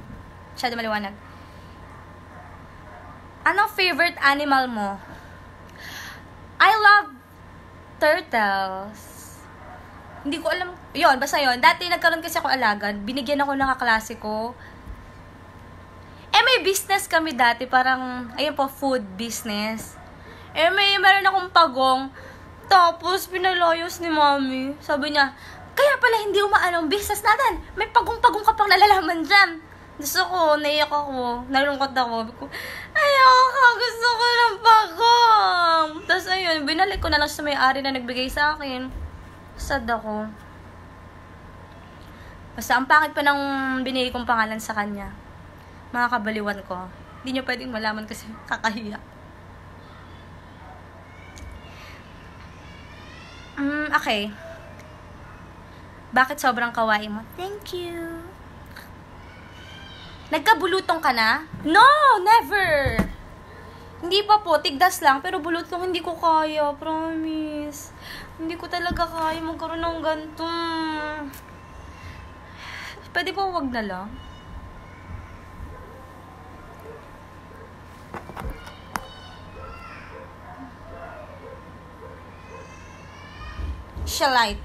Masyado maliwanag. Anong favorite animal mo? I love turtles. Hindi ko alam. Yun, basta yun. Dati nagkaroon kasi ako alagad. Binigyan ako ng kaklase ko. May business kami dati. Parang, ayun po, food business. Meron akong pagong. Tapos, pinalayos ni mami. Sabi niya, kaya pala hindi umaano ang business natin. May pagong-pagong ka pang nalalaman dyan. Gusto ko, naiyak ako, nalungkot ako. Ayoko, gusto ko ng pagong. Tapos ayun, binalik ko na lang sa may-ari na nagbigay sa akin. Sad ako. Basta ang pangit pa ng binigay kong pangalan sa kanya. Mga kabaliwan ko. Hindi nyo pwedeng malaman kasi kakahiya. Okay. Bakit sobrang kawaii mo? Thank you. Nagkabulutong ka na? No! Never! Hindi pa po, tigdas lang. Pero bulutong hindi ko kaya. Promise. Hindi ko talaga kaya magkaroon ng ganito. Pwede po wag na lang. Shalite.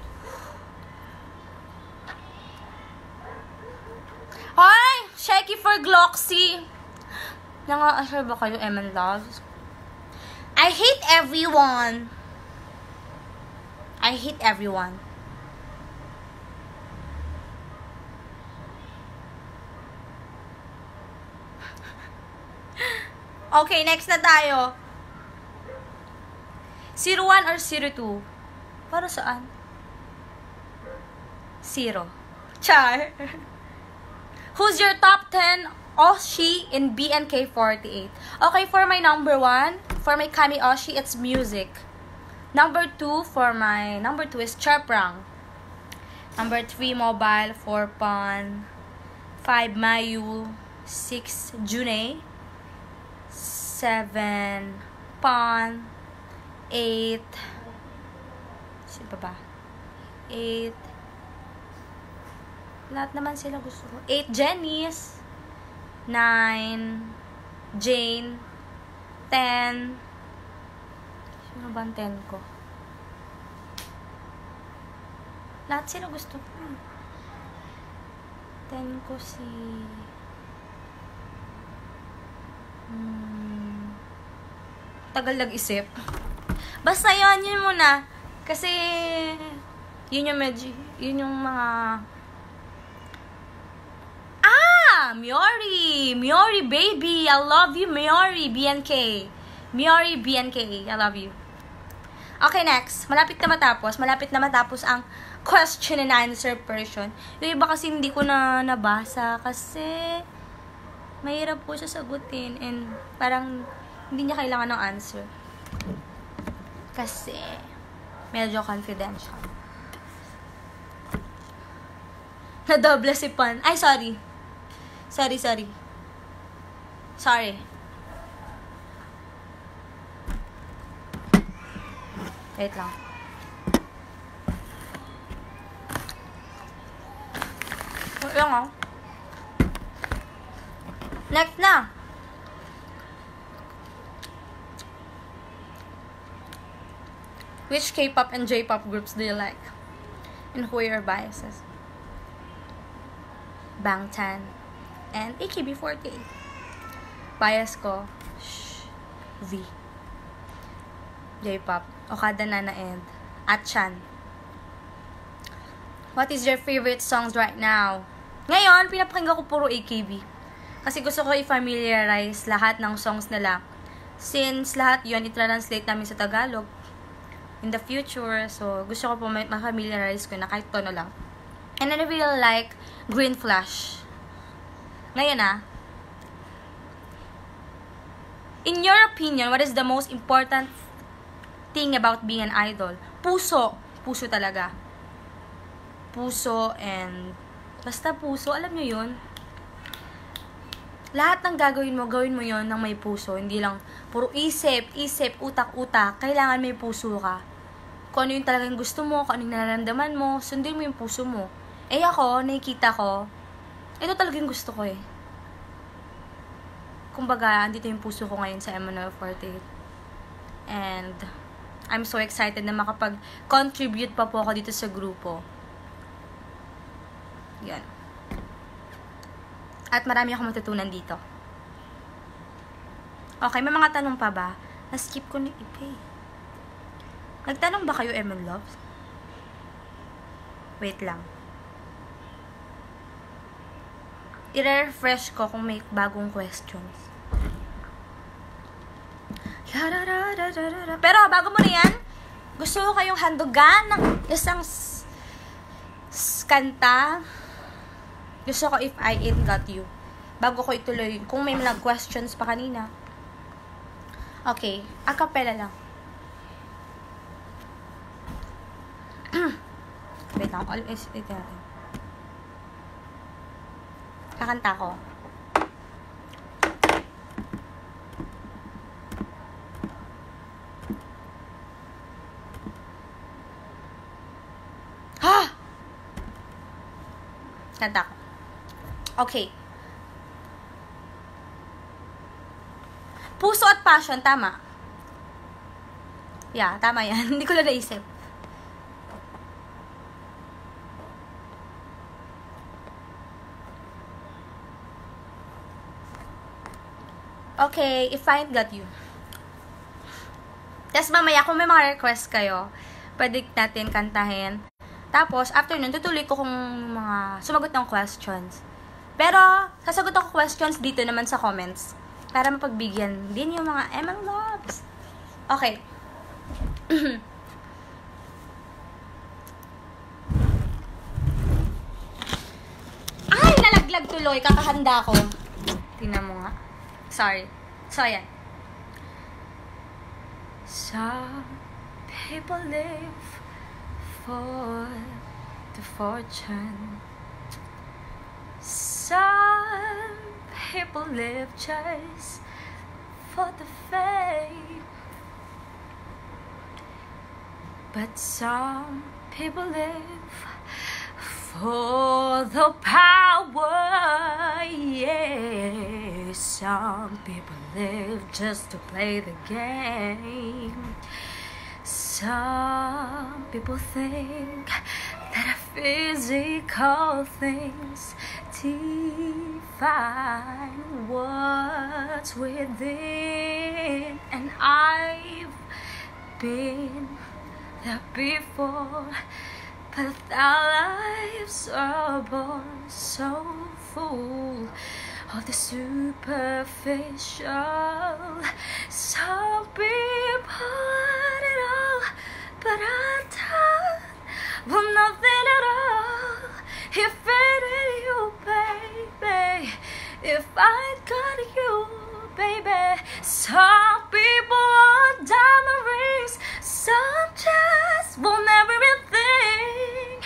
Hi! Sheki for Gloxy. Nanga-assure ba kayo, ML Loves? I hate everyone. I hate everyone. Okay, next na tayo. 01 or 02? Para saan? 0. Char. Who's your top 10 Oshi in BNK48? Okay, for my number 1, for my Kami Oshi, it's music. Number 2 is Charprang. Number 3, mobile. 4, Pon. 5, Mayu. 6, Junei. 7, Pon. 8, sino pa ba? 8, lahat naman sila gusto ko. 8, Jenice. 9, Jane. 10, sino ba ang 10 ko? Lahat sila gusto ko. 10 ko si... tagal nag-isip. Basta yun muna. Kasi, yun yung mga... Miori baby! I love you, Miori BNK. Miori BNK, I love you. Okay, next. Malapit na matapos ang question and answer portion. Yung iba kasi hindi ko na nabasa kasi mahirap po siya sagutin and parang hindi niya kailangan ng answer. Kasi medyo confidential. Nadoble si Pan. Ay, sorry. Wait lang. Wait lang, oh. Next na. Which K-pop and J-pop groups do you like? And who are your biases? Bangtan and AKB48. Bias ko, V. J-pop, Okada, Nana, and Achan. What is your favorite songs right now? Ngayon, pinapakinggan ko puro AKB. Kasi gusto ko i-familiarize lahat ng songs nila. Since lahat yun, i-translate namin sa Tagalog in the future. So, gusto ko po ma-familiarize ko na kahit tono lang. And I really like Green Flash. Ngayon in your opinion, what is the most important thing about being an idol? Puso. Puso talaga. Puso and... Basta puso, alam nyo yun? Lahat ng gagawin mo yun ng may puso. Hindi lang puro isip, utak. Kailangan may puso ka. Kung ano yung talagang gusto mo, kung ano yung nararamdaman mo, sundin mo yung puso mo. Eh ako, nakikita ko, ito talagang gusto ko eh. Kumbaga, andito yung puso ko ngayon sa MNL48. And, I'm so excited na makapag-contribute pa po ako dito sa grupo. Yan. At marami akong matutunan dito. Okay, may mga tanong pa ba? Na-skip ko na iba eh. Nagtanong ba kayo, Eman Loves? Wait lang. I-refresh ko kung may bagong questions. Pero bago mo na yan, gusto ko kayong handugan ng isang kanta. Gusto ko If I Ain't Got You. Bago ko ituloy, kung may mga questions pa kanina. Okay, a cappella lang. Wait lang, always wait natin. Kakanta ko. Kanta ko. Okay. Puso at passion, tama. Yeah, tama yan. Hindi ko na naisip. Okay, If I Ain't Got You. Tapos mamaya, kung may mga request kayo, pwede natin kantahin. Tapos, after nun, tutuloy ko kung mga sumagot ng questions. Pero, sasagot ako questions dito naman sa comments. Para mapagbigyan din yung mga Eman Loves. Okay. Ay, nalaglag tuloy. Kakahanda ko. Tingnan mo nga. Sorry. So, ayan. Some people live for the fortune. Some people live just for the fame. But some people live for the power, yeah. Some people live just to play the game. Some people think that physical things define what's within, and I've been there before. But our lives are born so full of the superficial. Some people want it all, but I don't want nothing at all. If it ain't you, baby, if I got you, baby. Some people want diamond rings, some just want everything,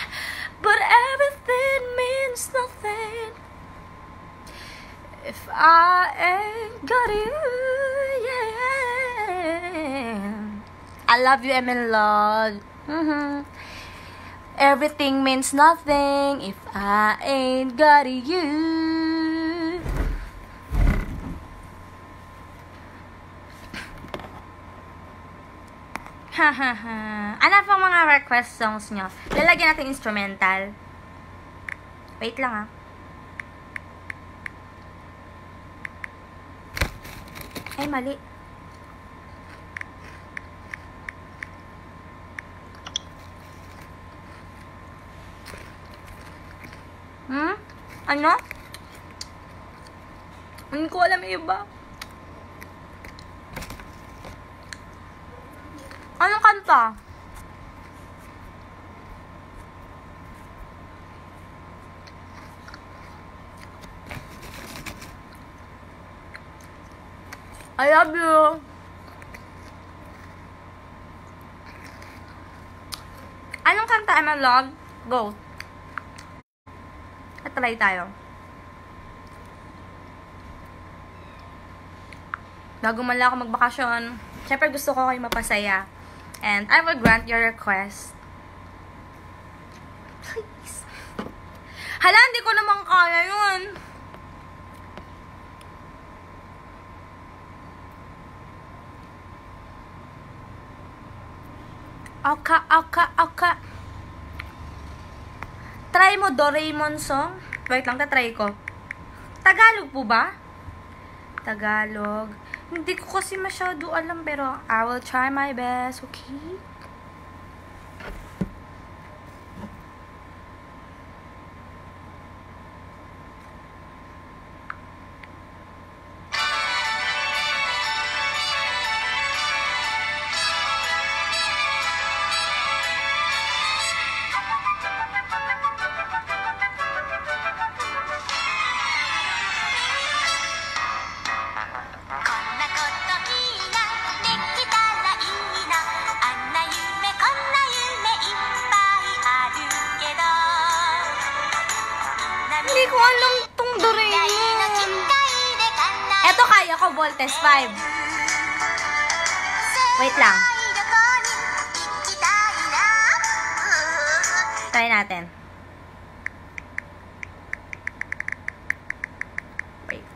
but everything means nothing if I ain't got you, yeah. I love you, Emil Lord. Everything means nothing if I ain't got you. Ano pang mga request songs nyo? Lalagyan natin instrumental. Wait lang Ay, mali. Ano? Hindi ko alam yung iba. Anong kanta? I love you. Anong kanta I'm in love? Go. Try tayo. Bago man lang ako magbakasyon, syempre gusto ko kayo mapasaya. And I will grant your request. Please. Hala, hindi ko naman kaya yun. Oka. Try mo Doraemon song. Wait lang, tatry ko. Tagalog po ba? Tagalog. Hindi ko kasi masyado alam, pero I will try my best, okay? Hindi ko alam tong Doraemon. Eto kaya ko, Voltes 5. Wait lang. Try natin. Wait.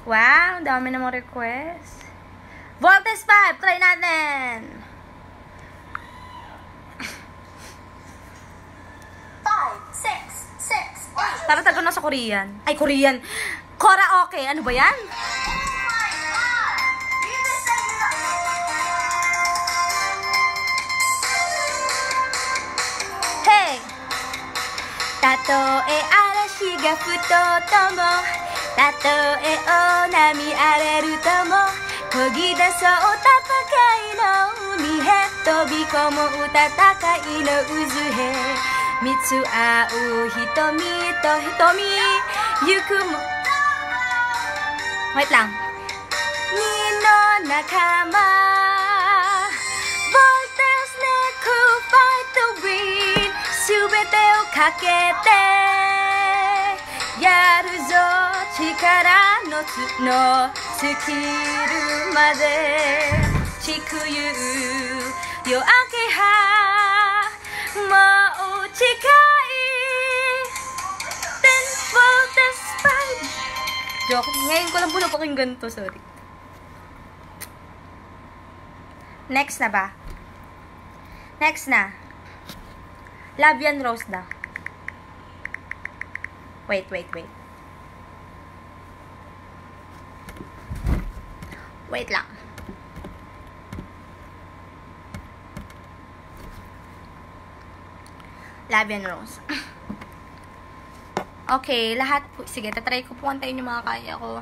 Wow, dami namang request. Voltes 5, try natin. Tara, tago na sa Korean. Ay, Korean. Karaoke. Ano ba yan? Hey! Tatoe arashi ga futo tomo たとえお波荒れるとも漕ぎ出そう戦いの海へ飛び込む戦いの渦へ見つ合う瞳と瞳行くもwait lang 身の仲間 Boys neck fight the wind 全てをかけてやるぞ力の尽きるまで地区夕夜明けはもう近い Then for the spine Joke, ngayon ko lang po napakinggan to, sorry. Next na ba? Next na. Love and Rose na. Wait. Wait lang. Love and Rose. Okay, lahat po. Sige, tatry ko po kantayin yung mga kaya ko.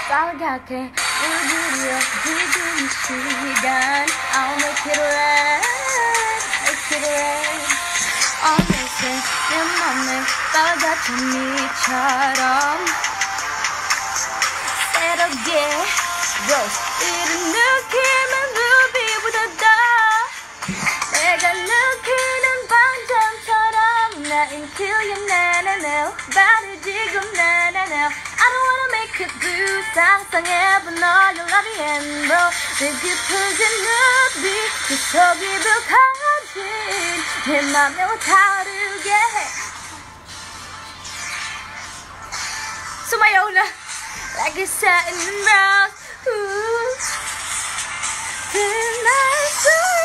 빨갛게 울부려 붉은 시간 I'll make it right, make it right 어느새 내 맘에 빨갛던 니처럼 새롭게 Rose 이런 느낌은 루비보다 더 내가 느끼는 방점처럼 나 until you na-na-na 바로 지금 na-na-na I don't wanna make it through 상상해본 너의 loving and roll 내 깊은 눈빛 그 속이 불켜진 내 맘에 타오르게 해 수마요 나 like a satin rose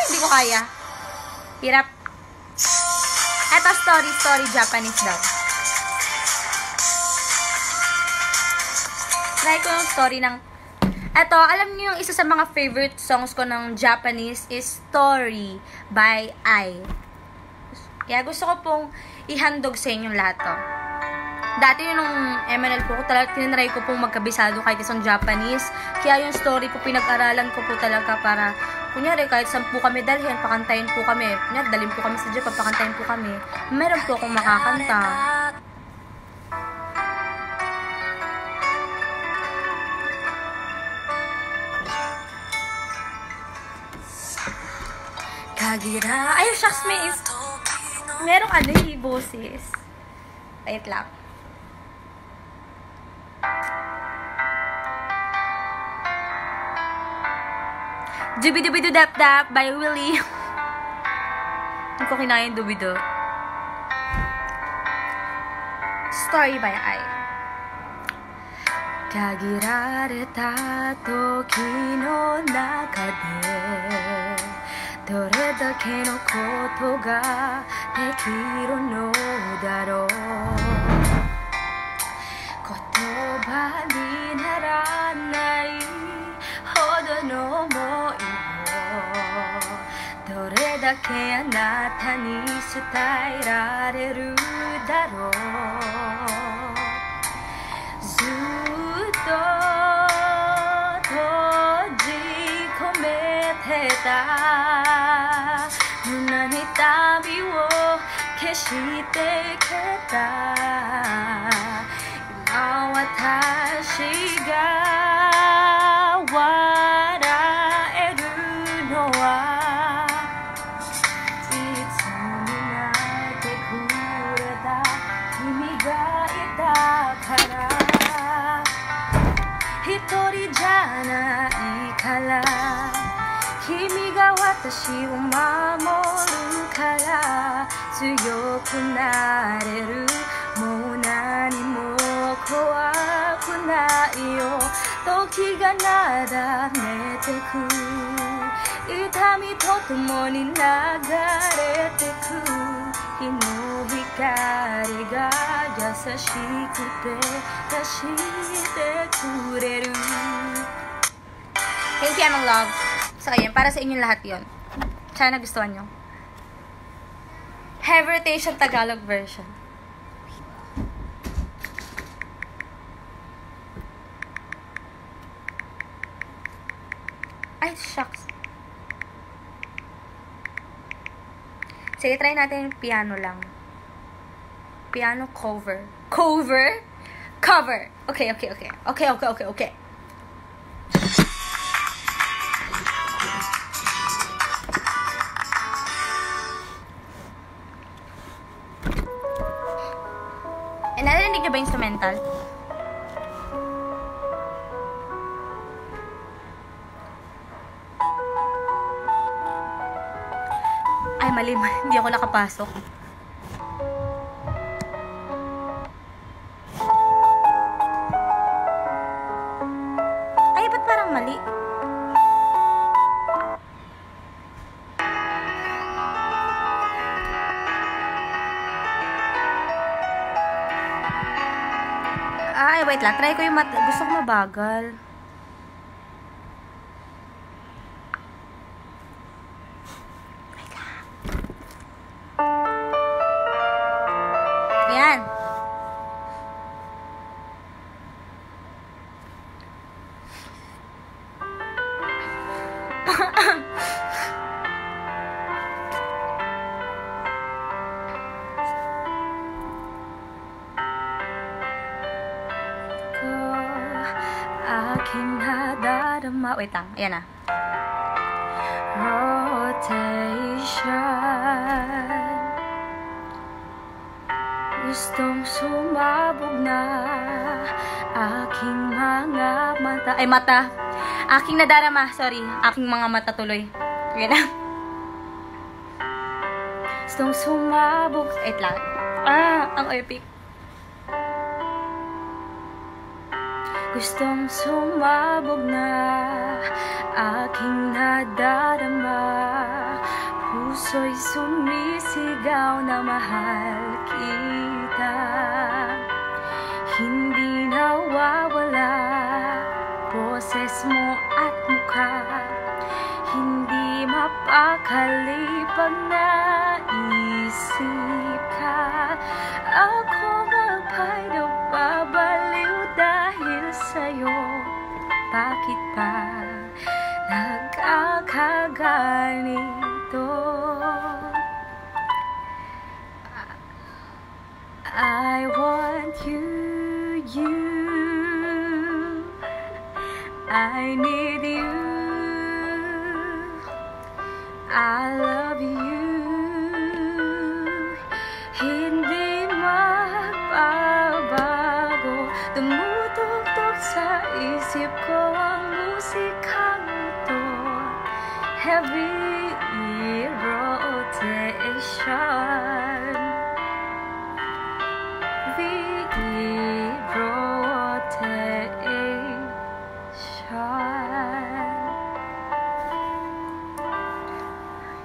Hindi ko kaya hirap eto story Japanese daw try ko yung story ng eto, alam niyo yung isa sa mga favorite songs ko ng Japanese is Story by Ai. Kaya gusto ko pong ihandog sa inyong lahat to. Dati yun nung MNL po, talaga tinry ko pong magkabisado kahit isang Japanese. Kaya yung story po, pinag-aralan ko po talaga para, kunyari, kahit 10 kami dalhin, pakantayin po kami. Kunyari, dalhin po kami sa Japan, pakantayin po kami. Meron po akong makakanta. Kagira. Ay, shucks, merong ano yung boses. Wait lang. Dubidubidu-dap-dap by Willie. Hindi ko kinaya yung dubido. Story by Ai. Kagirareta toki no naka de どれだけのことができるのだろう言葉にならないほどの想いをどれだけあなたに伝えられるだろうずっと閉じ込めてた胸に旅を消してけた今私が笑えるのはいつになってくれた君がいたから一人じゃないから君が私を守るから強くなれるもう何も怖くないよ時がなだめてく痛みとともに流れてく日の光光が優しくて出してくれる Thank you, Emma Love. So, ayan, para sa inyong lahat yon. Sana nagustuhan nyo. Heavy Rotation Tagalog version. Ay, shucks. Sige, try natin yung piano lang. Piano cover. Cover? Cover. Okay. Eh, narinig niyo ba instrumental? Ay, mali. Hindi ako nakapasok. Ay, ba't parang mali? Ay, wait lang. Try ko yung gusto ko mabagal. Ayan. Aking nadarama. Wait lang. Ayan na. Rotation. Gustong sumabog na aking mga mata. Ay, mata. Aking nadarama. Sorry. Aking mga mata tuloy. Ayan na. Gustong sumabog. Wait lang. Ang epic. Gustong sumabog na aking nadarama. Puso'y sumisigaw na mahal kita. Hindi nawawala boses mo at mukha. Hindi mapakali pag naisip ka. Ako nga'y nababaliw dahil sa'yo. Bakit pa nagkakaganito? I want you. I need you. I love you. Hindi magbabago. Tumutugtog sa isip ko ang musikang ito. Heavy rotation. Heavy rotation.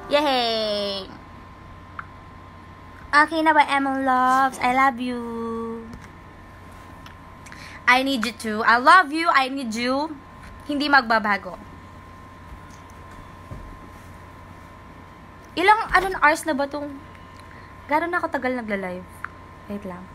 Yay! Okay na ba, Emma Loves? I love you. I need you too. I love you. I need you. Hindi magbabago. Ilang hours na ba tong gano'n na ako tagal nagla-live? Wait lang.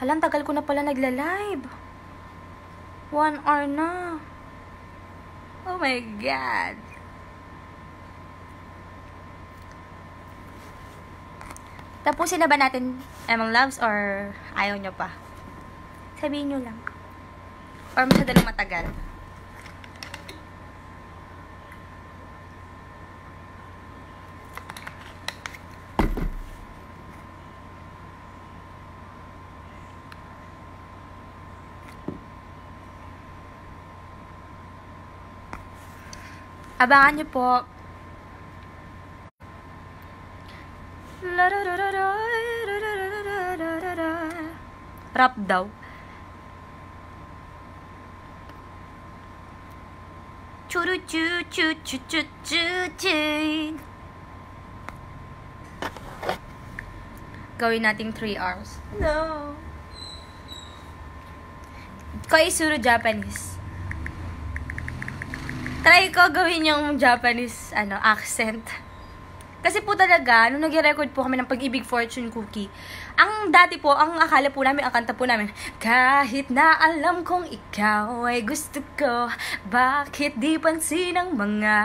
Halang tagal ko na pala nagla-live. 1 hour na. Oh my God. Tapusin na ba natin, Emang Loves, or ayaw nyo pa? Sabihin nyo lang. Or masyado lang matagal. Abangan nyo po. Rap daw. Churu chu chu chu chu chu chu. Gawin nating 3 hours. No. Koizuru Japanese. Try ko gawin yung Japanese accent. Kasi po talaga, nung nag-record po kami ng Pag-ibig Fortune Cookie, ang dati po, ang akala po namin, ang kanta po namin, kahit na alam kong ikaw ay gusto ko, bakit di pansin ang mga...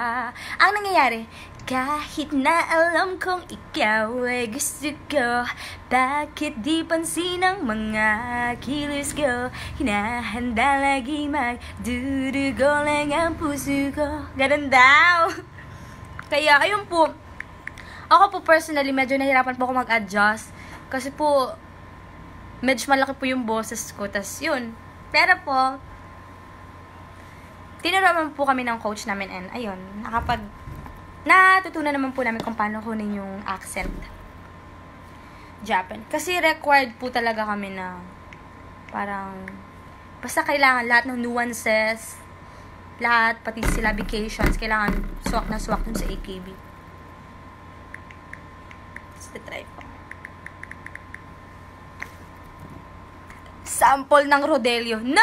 Ang nangyayari, kahit na alam kong ikaw ay gusto ko, bakit di pansin ang mga kilos ko, hinahanda lagi magdudugo lang ang puso ko. Ganun daw. Kaya, ayun po, ako po personally, medyo nahirapan po ako mag-adjust. Kasi po, medyo malaki po yung boses ko. Tas yun. Pero po, tinuruan po kami ng coach namin and ayun, natutunan naman po namin kung paano kunin yung accent Japan. Kasi required po talaga kami na parang, basta kailangan lahat ng nuances, lahat, pati syllabications, kailangan swak na swak dun sa AKB. Try po. Sample ng Rodelio. No!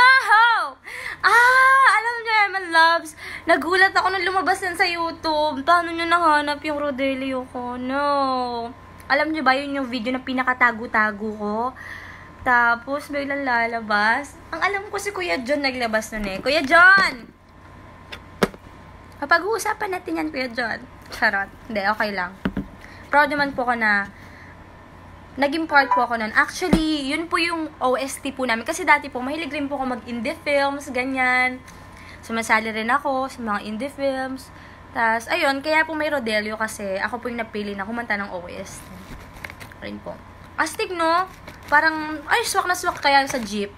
Alam niyo, my loves, nagulat ako nung lumabas yan sa YouTube. Paano niyo nahanap yung Rodelio ko? No. Alam niyo ba, yun yung video na pinakatago-tago ko? Tapos, biglang lalabas. Ang alam ko si Kuya John naglabas nun eh. Kuya John! Kapag-uusapan natin yan, Kuya John. Charot. Hindi, okay lang. Proud naman po ako na naging part po ako nun. Actually, yun po yung OST po namin. Kasi dati po, mahilig rin po ako mag-indie films, ganyan. Sumasali rin ako sa mga indie films. Tapos, ayun, kaya po may Rodelio kasi ako po yung napili na kumanta ng OST. Rin po. Astig, no? Parang, swak na swak kaya sa jeep.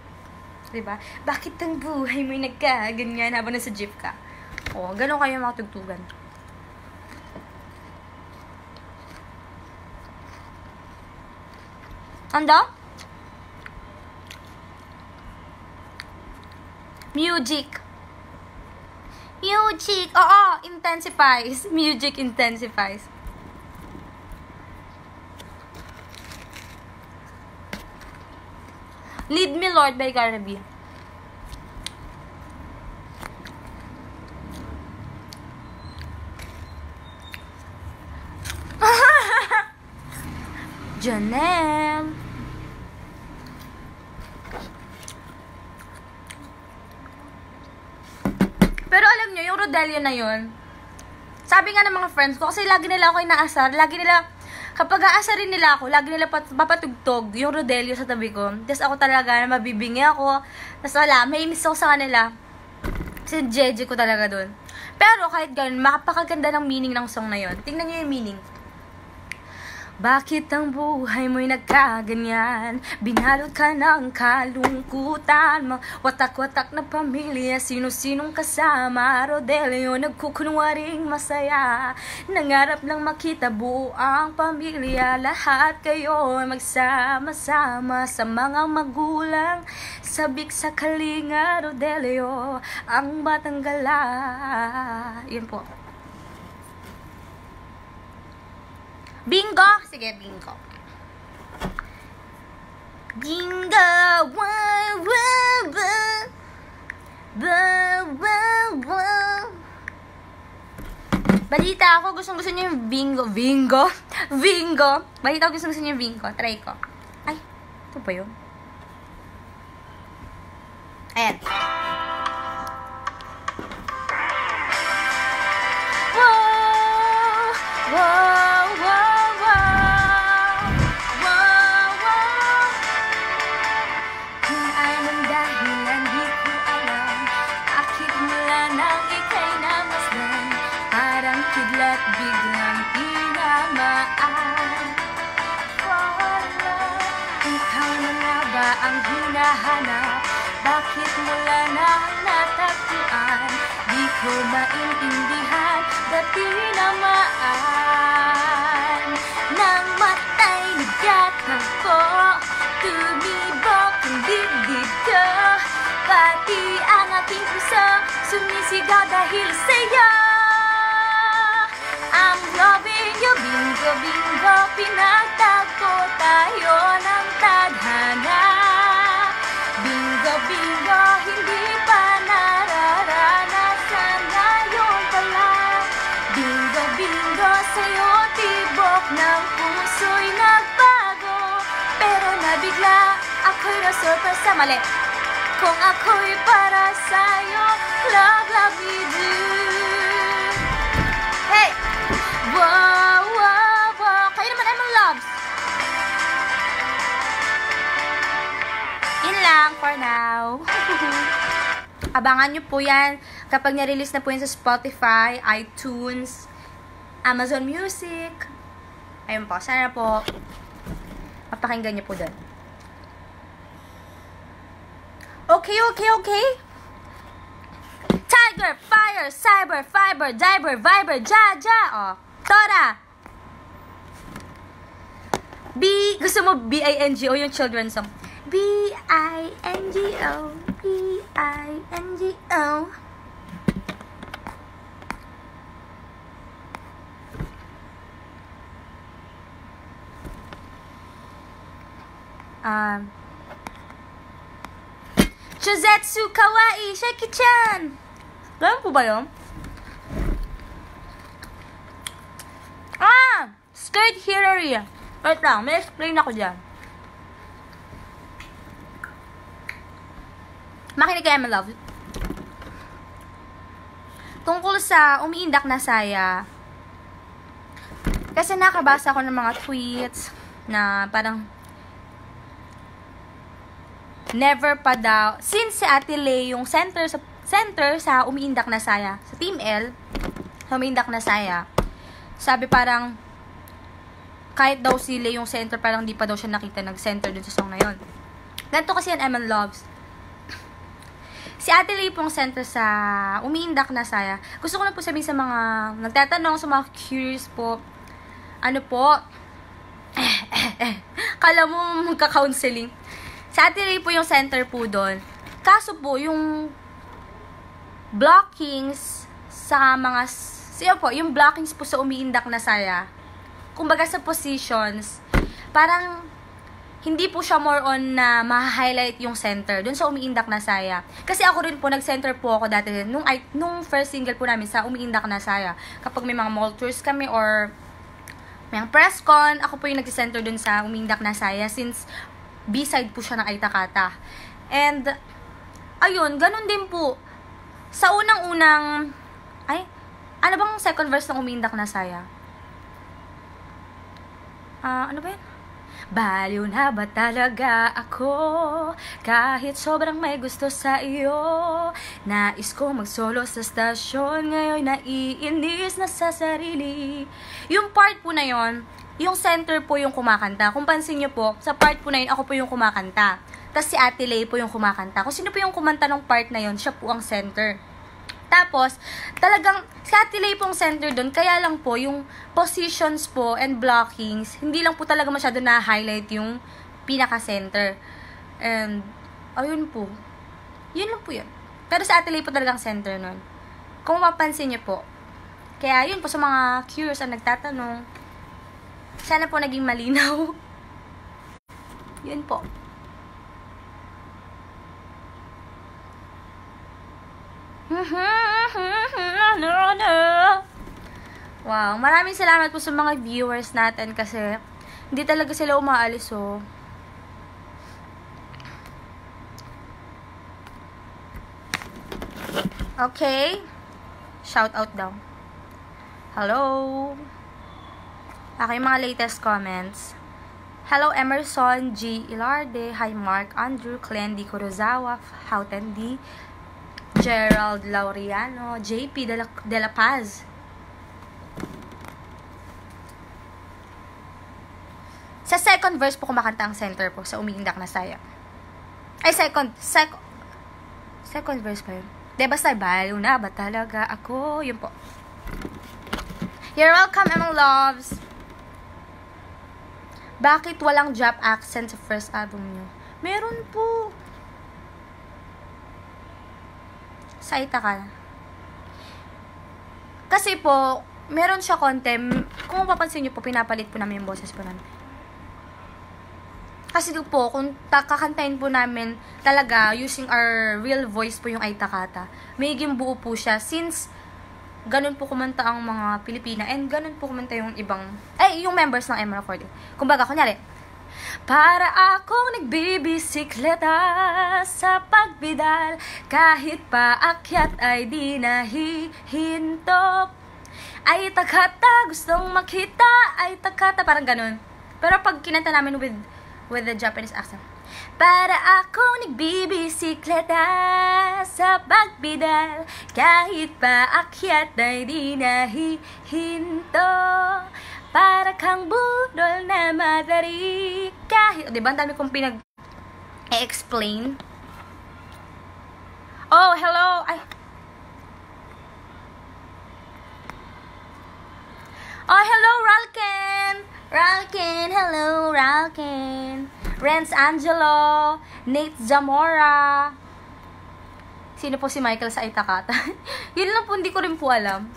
Diba? Bakit ang buhay mo'y nagka-ganyan habang nasa jeep ka? O, ganun kayo mga tugtugan. Anda? Music. Oo, intensifies. Music intensifies. Lead Me Lord by Carnaby. Janelle. Pero alam nyo, yung Rodelio na yun, sabi nga ng mga friends ko, kasi lagi nila ako inaasar, kapag aasarin nila ako, lagi nila papatugtog yung Rodelio sa tabi ko. Tapos ako talaga, mabibingi ako. Tapos wala, may inis ako sa kanila. Kasi jeje ko talaga dun. Pero kahit ganun, makapakaganda ng meaning ng song na yun. Tingnan nyo yung meaning. Bakit ang buhay mo'y nagkaganyan? Binalot ka ng kalungkutan, watak-watak na pamilya, sino-sinong kasama, Rodelio nagkukunwaring masaya, nangarap lang makita buo ang pamilya, lahat kayo magsama-sama sa mga magulang, sabik sa kalinga, Rodelio, ang batang gala. Yun po. Bingo! Sige, bingo. Bingo! Wow, wow, wow. Wow, wow, wow. Balita ako, gusto niyo yung bingo. Bingo? Bingo! Balita ako, gusto niyo yung bingo. Try ko. Ay, ito ba yun? Ayan. Wow! Wow! Kidlat biglang tinamaan. Ikaw na nga ba ang hinahanap? bakit mula nang natagpuan? Di ko maintindihan, dati namaan. Nang matay nagkatagpo, tumibok ang dibdib ko. Pati ang aking puso, sumisigaw dahil sa'yo. I'm loving you, bingo, bingo, pinagtagpo tayo ng tadhana. Bingo, bingo, hindi pa nararanasan ngayon pala. Bingo, bingo, sa'yo tibok ng puso'y nagbago. Pero nabigla, ako'y nasurpresa, mali. Kung ako'y para sa'yo, love, love me do. Hey! Wow, wow, wow. Kayo naman, Emma Loves. Yun lang for now. Abangan nyo po yan kapag na-release na po yan sa Spotify, iTunes, Amazon Music. Ayun po, sana po mapakinggan nyo po doon. Okay. Tiger, fire, cyber, fiber, diver, viber, ja. Oh, Tora. Gusto mo B-I-N-G-O yung children's song? B-I-N-G-O, B-I-N-G-O. Chuzetsu Kawaii Shaki-chan. Ganun po ba yun? Skirt Hirari. Wait lang, may explain ako dyan. Makinig kayo, my love. Tungkol sa umiindak na saya. Kasi nakabasa ako ng mga tweets na parang never pa daw. Since si Ate Lay yung center sa umiindak na saya, sa Team L, sa umiindak na saya, sabi parang kahit daw si Lay yung center, parang di pa daw siya nakita nag-center dun sa song na yun. Ganito kasi yan, Emma Loves. Si Ate Lay pong center sa umiindak na saya. Gusto ko lang po sabihin sa mga nagtatanong, sa mga curious po, ano po, kala mo magka-counseling. Si Ate Lay po yung center po doon. Kaso po, yung blockings sa mga, siya po, yung blockings po sa umiindak na saya, kumbaga sa positions, parang hindi po siya more on na ma-highlight yung center dun sa umiindak na saya. Kasi ako rin po, nag-center po ako dati nung first single po namin sa umiindak na saya. Kapag may mga mall tours kami or may press con, ako po yung nag-center dun sa umiindak na saya since B-side po siya ng Aitakata. And, ayun, ganun din po. Sa unang-unang, ano bang second verse ng umiindak na saya? Ano ba yun? Baliw na ba talaga ako kahit sobrang may gusto sa iyo? Nais ko mag-solo sa stasyon, ngayon naiinis na sa sarili. Yung part po na yon, yung center po yung kumakanta. Kung pansin nyo po, sa part po na yun, ako po yung kumakanta. Tapos si Ate Lay po yung kumakanta. Kung sino po yung kumanta ng part na yun, siya po ang center. Tapos, talagang, si Ate Lay pong center doon, kaya lang po, yung positions po and blockings, hindi lang po talaga masyado na-highlight yung pinaka-center. And, ayun po. Yun lang po yun. Pero sa Ate Lay po talagang center nun. Kung mapansin niyo po. Kaya, yun po sa mga curious ang nagtatanong. Sana po naging malinaw. Yun po. Wow, maraming salamat po sa mga viewers natin kasi hindi talaga sila umaalis, oh. Okay. Shout out daw. Hello. Okay, mga latest comments. Hello, Emerson G. Ilarde. Hi, Mark Andrew. Clendy Kurosawa. Houten D. Gerald Laureano, JP de la Paz. Sa second verse po kumakanta ang center po sa umiindak na saya. Ay, Second verse pa yun. De, basta, baliw na ba talaga ako? Yun po. You're welcome, among loves. Bakit walang Jap accent sa first album nyo? Meron po. Sa Itaka. Kasi po, meron siya konti. Kung mapapansin nyo po, pinapalit po namin yung boses po namin. Kasi po, kung kakantahin po namin talaga using our real voice po yung Aitakata, magiging buo po siya since ganun po kumanta ang mga Pilipina and ganun po kumanta yung ibang, yung members ng MR40. Kumbaga, kunyari, para akong nagbibisikleta sa pagbidal, kahit pa akyat ay di nahihinto. Ay takata, gustong makita, ay takata, parang ganun. Pero pag kinanta namin with the Japanese accent, para akong nagbibisikleta sa pagbidal, kahit pa akyat ay di nahihinto. Para kang budol na madari, kahit, diba, ang dami kong pinag-explain. Oh, hello, oh, hello, Ralken, hello, Ralken. Renz Angelo, Nate Zamora. Sino po si Michael sa Aitakata? Yun lang po, hindi ko rin po alam.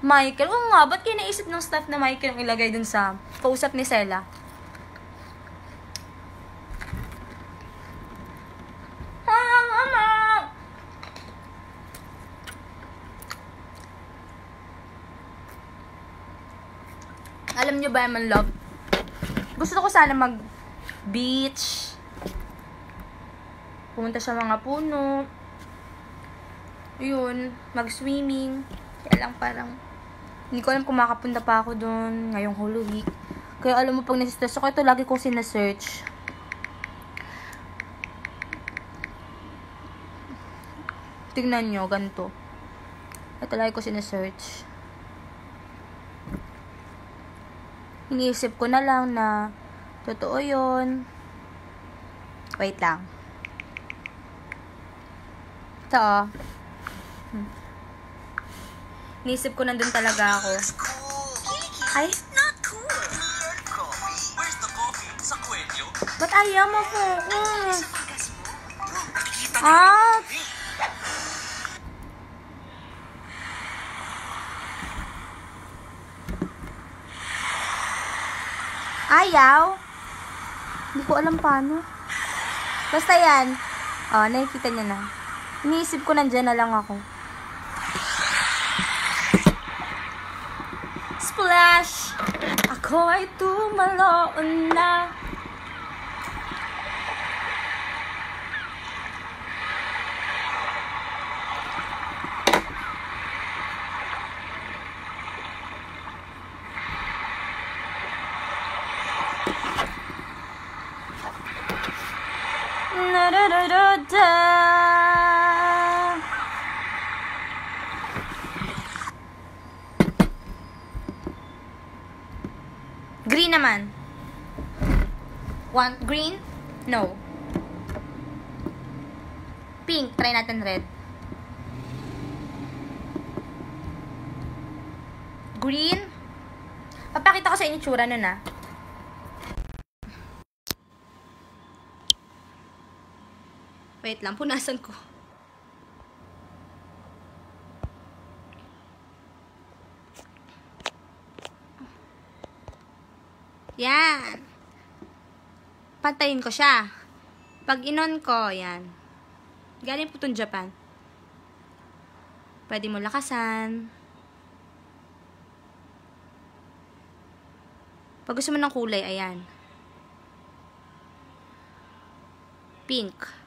Michael, oo nga, ba't kayo naisip ng staff na Michael ang ilagay dun sa kausap ni Sela? Alam nyo ba, man love? Gusto ko sana mag-beach. Pumunta sa mga puno. Yun, mag-swimming. Kaya lang parang, hindi ko alam kung makapunta pa ako doon ngayong Holy Week. Kaya alam mo, pag nasistress ako, ito lagi ko sinasearch. Tingnan nyo, ganito. Ito lagi ko sinasearch. Iniisip ko na lang na totoo yun. Wait lang. Ito, Iniisip ko nandun talaga ako. Ay? Not cool. Where's the coffee? Sa kwenyo? Ba't ayaw mo po? Sa pagas mo? Nakikita na Ayaw? Hindi ko alam paano. Basta yan. Oh, nakikita niya na. Iniisip ko nandyan na lang ako. Splash! Ako ay tumaloon na. Na-da-da-da-da. Green naman. Want green? No. Pink. Try natin red. Green. Papakita ko sa inyo tsura nun ah. Wait lang, punasan ko. Yan. Pantayin ko siya. Pag inon ko, yan. Galing po itong Japan. Pwede mo lakasan. Pag gusto mo ng kulay, ayan. Pink.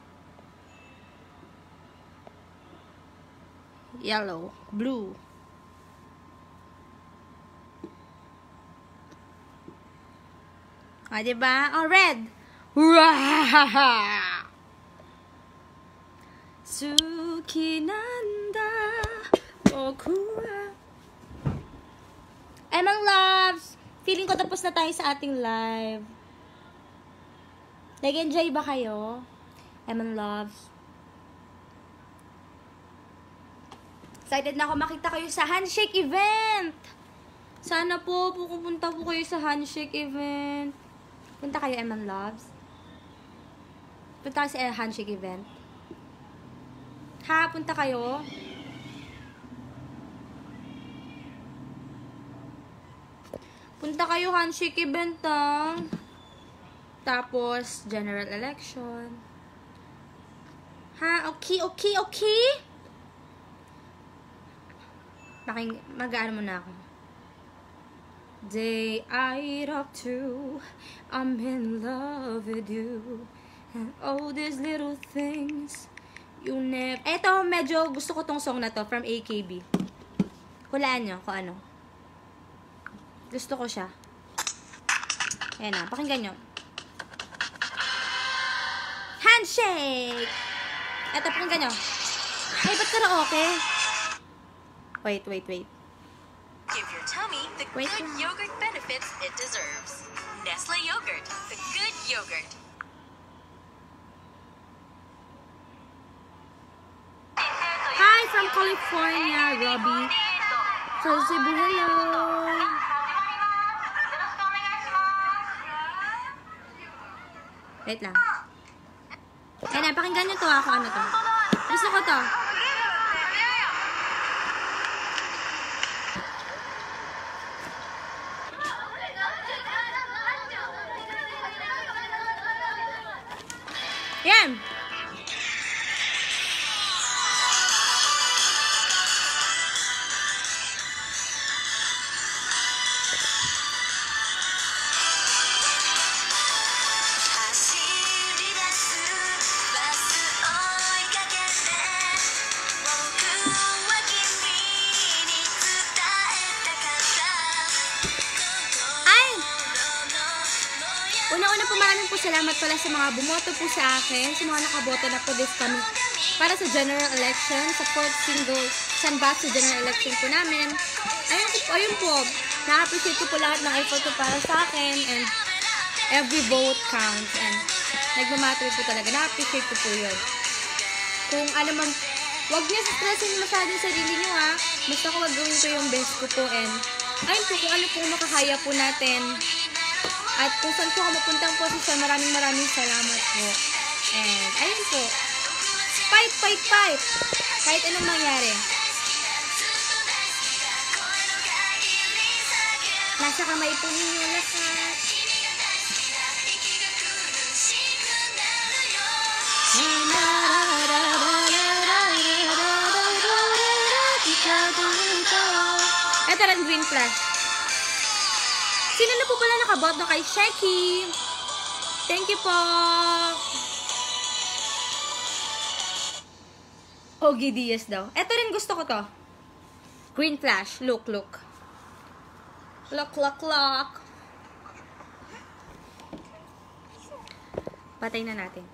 Yellow. Blue. Ah, diba? Oh, red. Suki nanda boku wa. Emang loves, feeling ko tapos na tayo sa ating live. Nag-enjoy ba kayo? Eman Loves. Excited na ako makita kayo sa handshake event. Sana po, pupunta po kayo sa handshake event. Punta kayo, Eman Loves. Punta kayo sa handshake event. Ha, punta kayo. Punta kayo handshake event, Tapos, general election. Ha, okay. Mag-ano muna ako. Day I up to, I'm in love with you. And all these little things you never... Eto, medyo gusto ko tong song na to from AKB. Hulaan nyo kung ano. Gusto ko siya. Ayan na, pakinggan nyo. Handshake! Eto, pakinggan nyo. Ay, ba't karaoke? Wait. Give your tummy the good yogurt benefits it deserves. Nestle yogurt, the good yogurt. Hi from California, Robbie. From Cebu, hello. Wait lang. Ayan, pakinggan nyo to ako. Ano to? Gusto ko to. Yan! Una-una po, maraming po salamat pala sa mga bumoto po sa akin, sa mga nakaboto na po this coming para sa general election, sa 4th single Sanbasa general election po namin. Ayun po, na-appreciate ko po lahat ng effort ko para sa akin, and every vote counts, and nagmamatter po talaga. Na-appreciate ko po yun. Kung ano man, wag niyo stressin masyado yung sarili niyo, ha. Basta ko wag gawin ko yung best ko po, and ayun po, kung ano po makakaya po natin. At kung saan po ako mapuntang posisyon, maraming salamat po. And, ayun po. Fight! Kahit anong mangyari. Nasa kamay po ninyo lahat. Ito rin, green flash. Sino na po pala nakabot na kay Sheky? Thank you po. Ogie Diaz daw. Ito rin gusto ko to. Green flash. Look. Look. Patay na natin.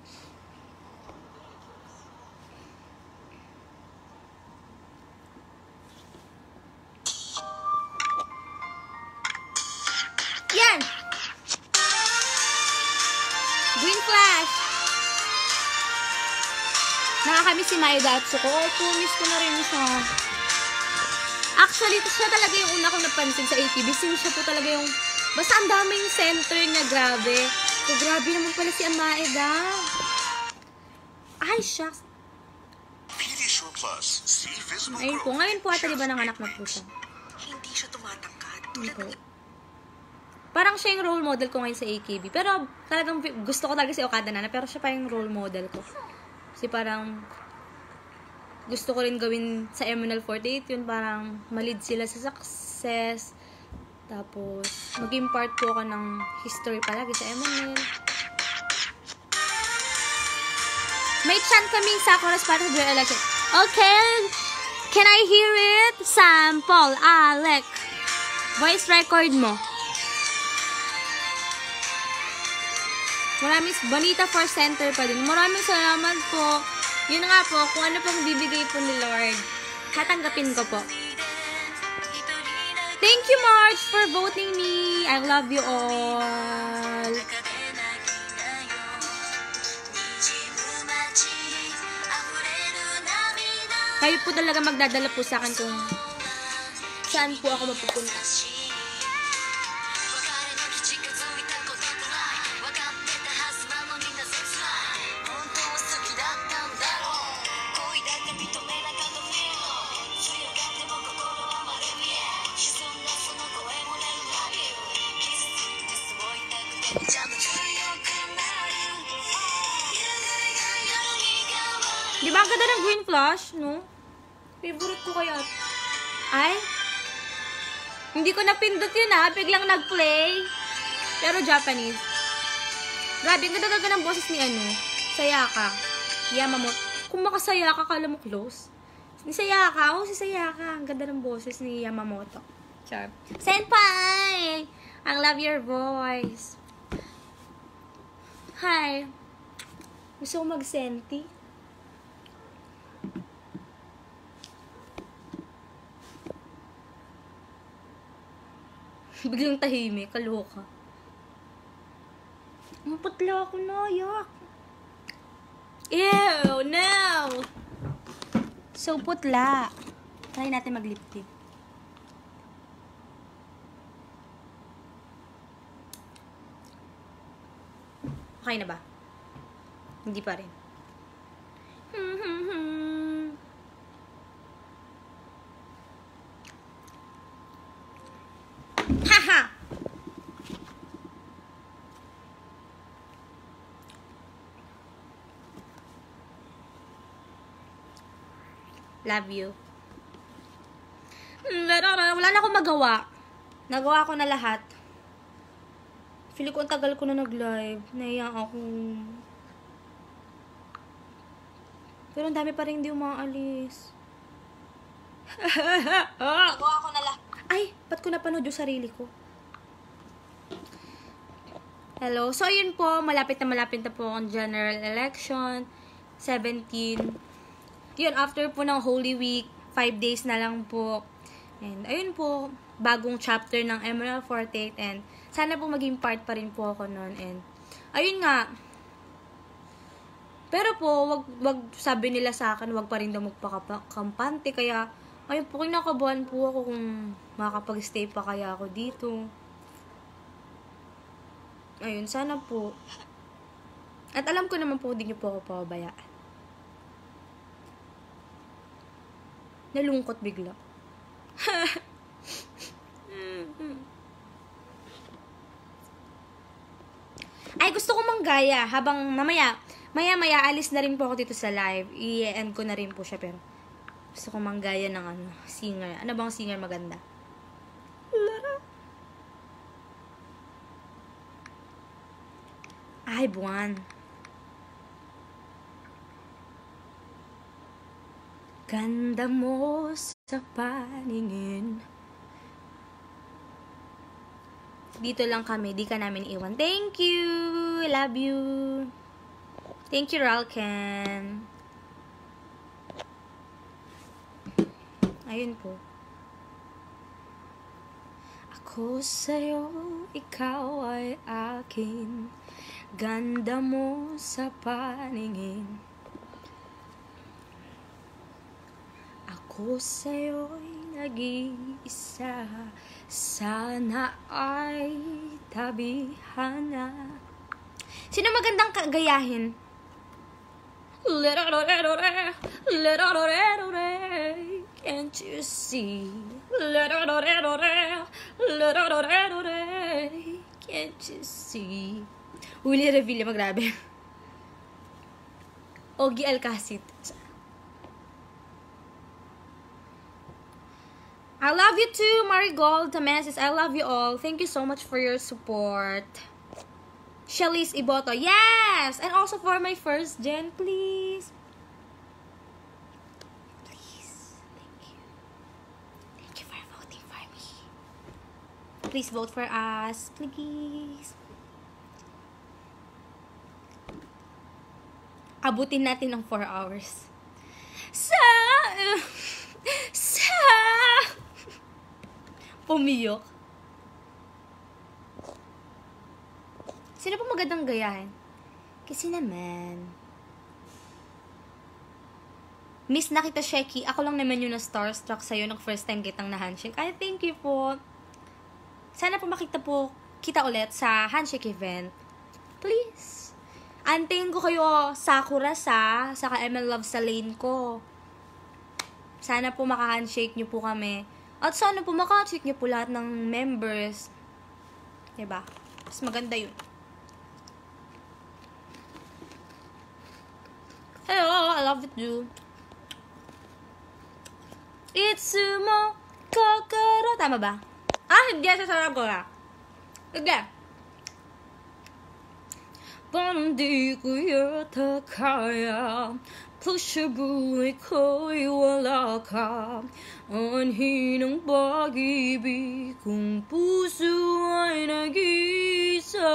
Yan! Green flash! Nakakamiss si Maeda Atsuko. Opo, miss ko na rin siya. Actually, siya talaga yung una kong napansin sa ATV. Siya po talaga yung... Basta ang daming center niya, grabe. So, grabe naman pala si Maeda. Ay, shucks. Ayun po. Ngayon po ata diba nanganak na po siya. Hindi siya tumatangkad. Ayun po. Parang siya yung role model ko ngayon sa AKB. Pero talagang gusto ko talaga si Okada Nana. Pero siya pa yung role model ko. Kasi parang gusto ko rin gawin sa MNL48. Yun parang malid sila sa success. Tapos maging part po ako ng history palagi sa MNL. May chant kaming Sakuras para sa dual election. Okay. Can I hear it? Sample. Alec. Voice record mo. Maraming Bonita for Center pa din. Maraming salamat po. Yun nga po, kung ano pong bibigay po ni Lord, tatanggapin ko po. Thank you, March, for voting me. I love you all. Kayo po talaga magdadala po sa akin kung saan po ako mapupunta. Di ba ang ganda ng green flash, no? Favorite ko kaya. Ay? Hindi ko napindot yun ha. Biglang nag-play. Pero Japanese. Grabe, ang ganda talaga ng boses ni Sayaka. Yamamoto. Kung makasayaka, kala mo close. Ni Sayaka. Oh, si Sayaka. Ang ganda ng boses ni Yamamoto. Char. Senpai! I love your voice. Hi. Gusto ko mag-senti. Biglang tahimik, kaloka. Maputla ako na, yak. Ew, no! So, putla. Try natin mag-lip tint. Okay na ba? Hindi pa rin. Haha! Love you. Wala na akong magawa. Nagawa ko na lahat. Feel ko ang tagal ko na nag-live. Naiyak ako. Pero ang dami pa rin hindi umaalis. Nagawa ko na lahat. Ay, ba't ko napanood yung sarili ko? Hello. So, yun po. Malapit na po ang general election. 17. Yun, after po ng Holy Week, 5 days na lang po. And, ayun po, bagong chapter ng Emerald 48. And, sana po maging part pa rin po ako nun. And, ayun nga. Pero po, wag sabi nila sa akin, wag pa rin daw magpakampante. Kaya, ayun po, kinakabahan po ako kung makakapag-stay pa kaya ako dito. Ayun, sana po. At alam ko naman po, hindi niyo po ako pababayaan. Nalungkot bigla. Ay, gusto ko manggaya habang maya alis na rin po ako dito sa live. I-end ko na rin po siya, pero gusto ko manggaya ng singer. Ano bang singer maganda? Ay, buwan. Ganda mo sa paningin. Dito lang kami, di ka namin iwan. Thank you! Love you! Thank you, Ralken. Ayun po. Ako sa'yo, ikaw ay akin. Ganda mo sa paningin. Ako sa'yo'y nag-iisa. Sana ay tabihan na. Sino magandang gayahin? Can't you see? Can't you see? Willie Revilla, magrabe. Ogie Alcacid. I love you too, Marigold, Tamesis. I love you all. Thank you so much for your support. Shelly's Iboto. Yes! And also for my first gen, please. Please. Thank you. Thank you for voting for me. Please vote for us. Please. Abutin natin ng 4 hours. Pumiyok. Sino po magandang gayahin? Kasi naman. Miss na kita, Sheki. Ako lang naman yung na-starstruck sa'yo nung first time kitang na-handshake. Ay, thank you po. Sana po makita po kita ulit sa handshake event. Please. Antayin ko kayo, Sakura saka ML Love sa lane ko. Sana po maka-handshake nyo po kami. At sana po maka-handshake nyo po lahat ng members. Diba? Mas maganda yun. Hello, I love it too. Itsumo kokoro. Tama ba? Hindi. Sa Saragora. Hindi. Parang di ko yata kaya Push-buhay ko'y wala ka Ang hinang pag-ibig Kung puso ay nag-isa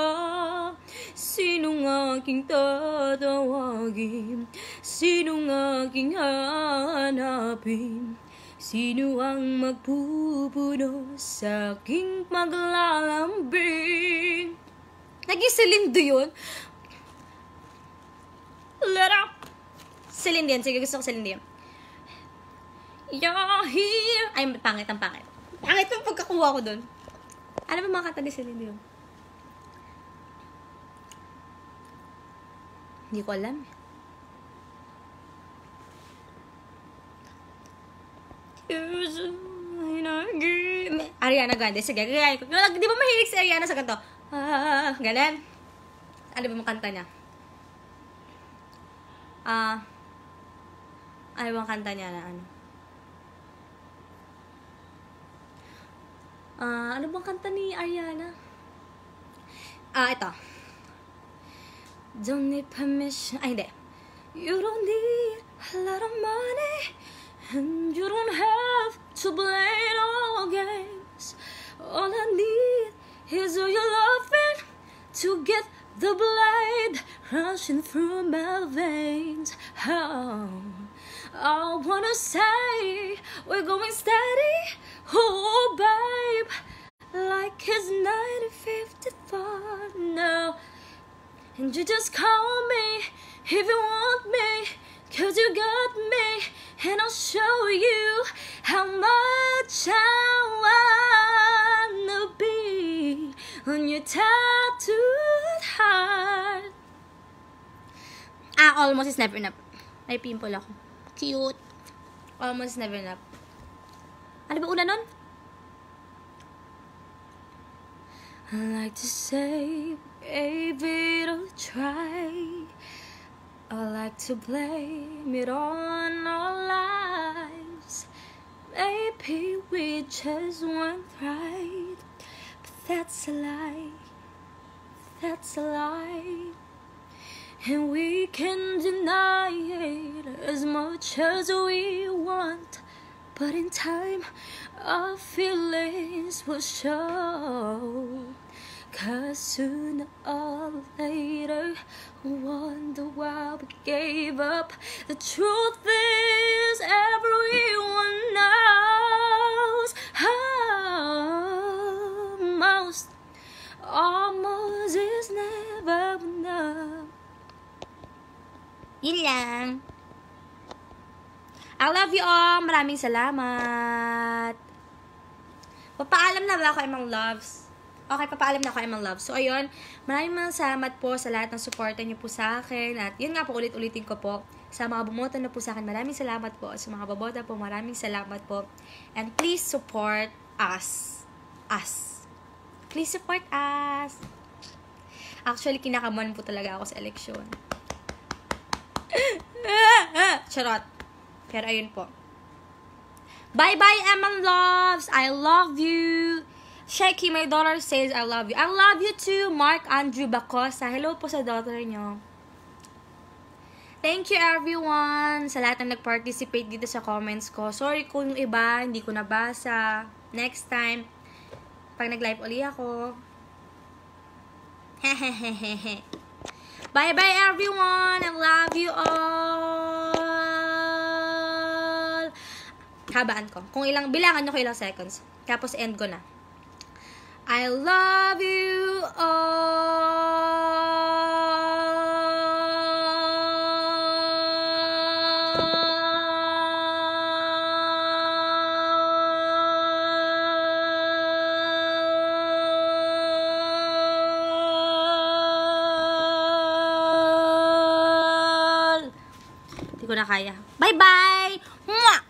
Sinong aking tatawagin? Sinong aking hahanapin? Sino ang magpupuno sa aking paglalambing? Nag-isilindo yun? Let up! Celine Dion. Sige, gusto ko Celine Dion. You're here. Ay, pangit ang pangit. Pangit ang pagkakuha ko dun. Ano ba mga kanta ni Celine Dion? Hindi ko alam. Ariana Grande. Sige, gaya ko. Di ba mahilig si Ariana sa kanto? Ganun. Ano ba mga kanta niya? Ano bang kanta niya na ano? Ano bang kanta ni Ariana? Ito. Don't need permission. Ay, hindi. You don't need a lot of money and you don't have to play no games. All I need is all your loving to get the blood rushing through my veins. I wanna say we're going steady, oh babe, like it's 1954 now. And you just call me if you want me, 'cause you got me, and I'll show you how much I wanna be on your tattooed heart. Almost is never enough. May pimple ako. Cute. Almost is never enough. Ano ba una nun? I like to say, baby, don't try. I like to blame it on our lives. Maybe we just weren't right, but that's a lie. That's a lie. And we can deny it as much as we want, but in time our feelings will show. 'Cause sooner or later wonder why we gave up. The truth is everyone knows. Almost is never enough. Yun lang. I love you all. Maraming salamat. Papaalam na ba ako, Emang Loves? Okay, papaalam na ako, Emang Loves. So, ayun. Maraming salamat po sa lahat ng supporta niyo po sa akin. At yun nga po, ulit-ulitin ko po. Sa mga bumoto na po sa akin, maraming salamat po. Sa mga babota po, maraming salamat po. And please support us. Please support us. Actually, kinakabahan po talaga ako sa eleksyon. Charot. Pero ayun po. Bye-bye, Emang Loves. I love you. Sheki, my daughter says I love you. I love you too, Mark Andrew Bacosa. Hello po sa daughter nyo. Thank you, everyone, sa lahat ng nag-participate dito sa comments ko. Sorry kung yung iba, hindi ko nabasa. Next time, pag nag-live uli ako. Hehehehe. Bye-bye, everyone. I love you all. Habaan ko. Kung ilang, bilangan nyo ko ilang seconds. Tapos end ko na. I love you all. ko na kaya. Bye-bye! Mwah!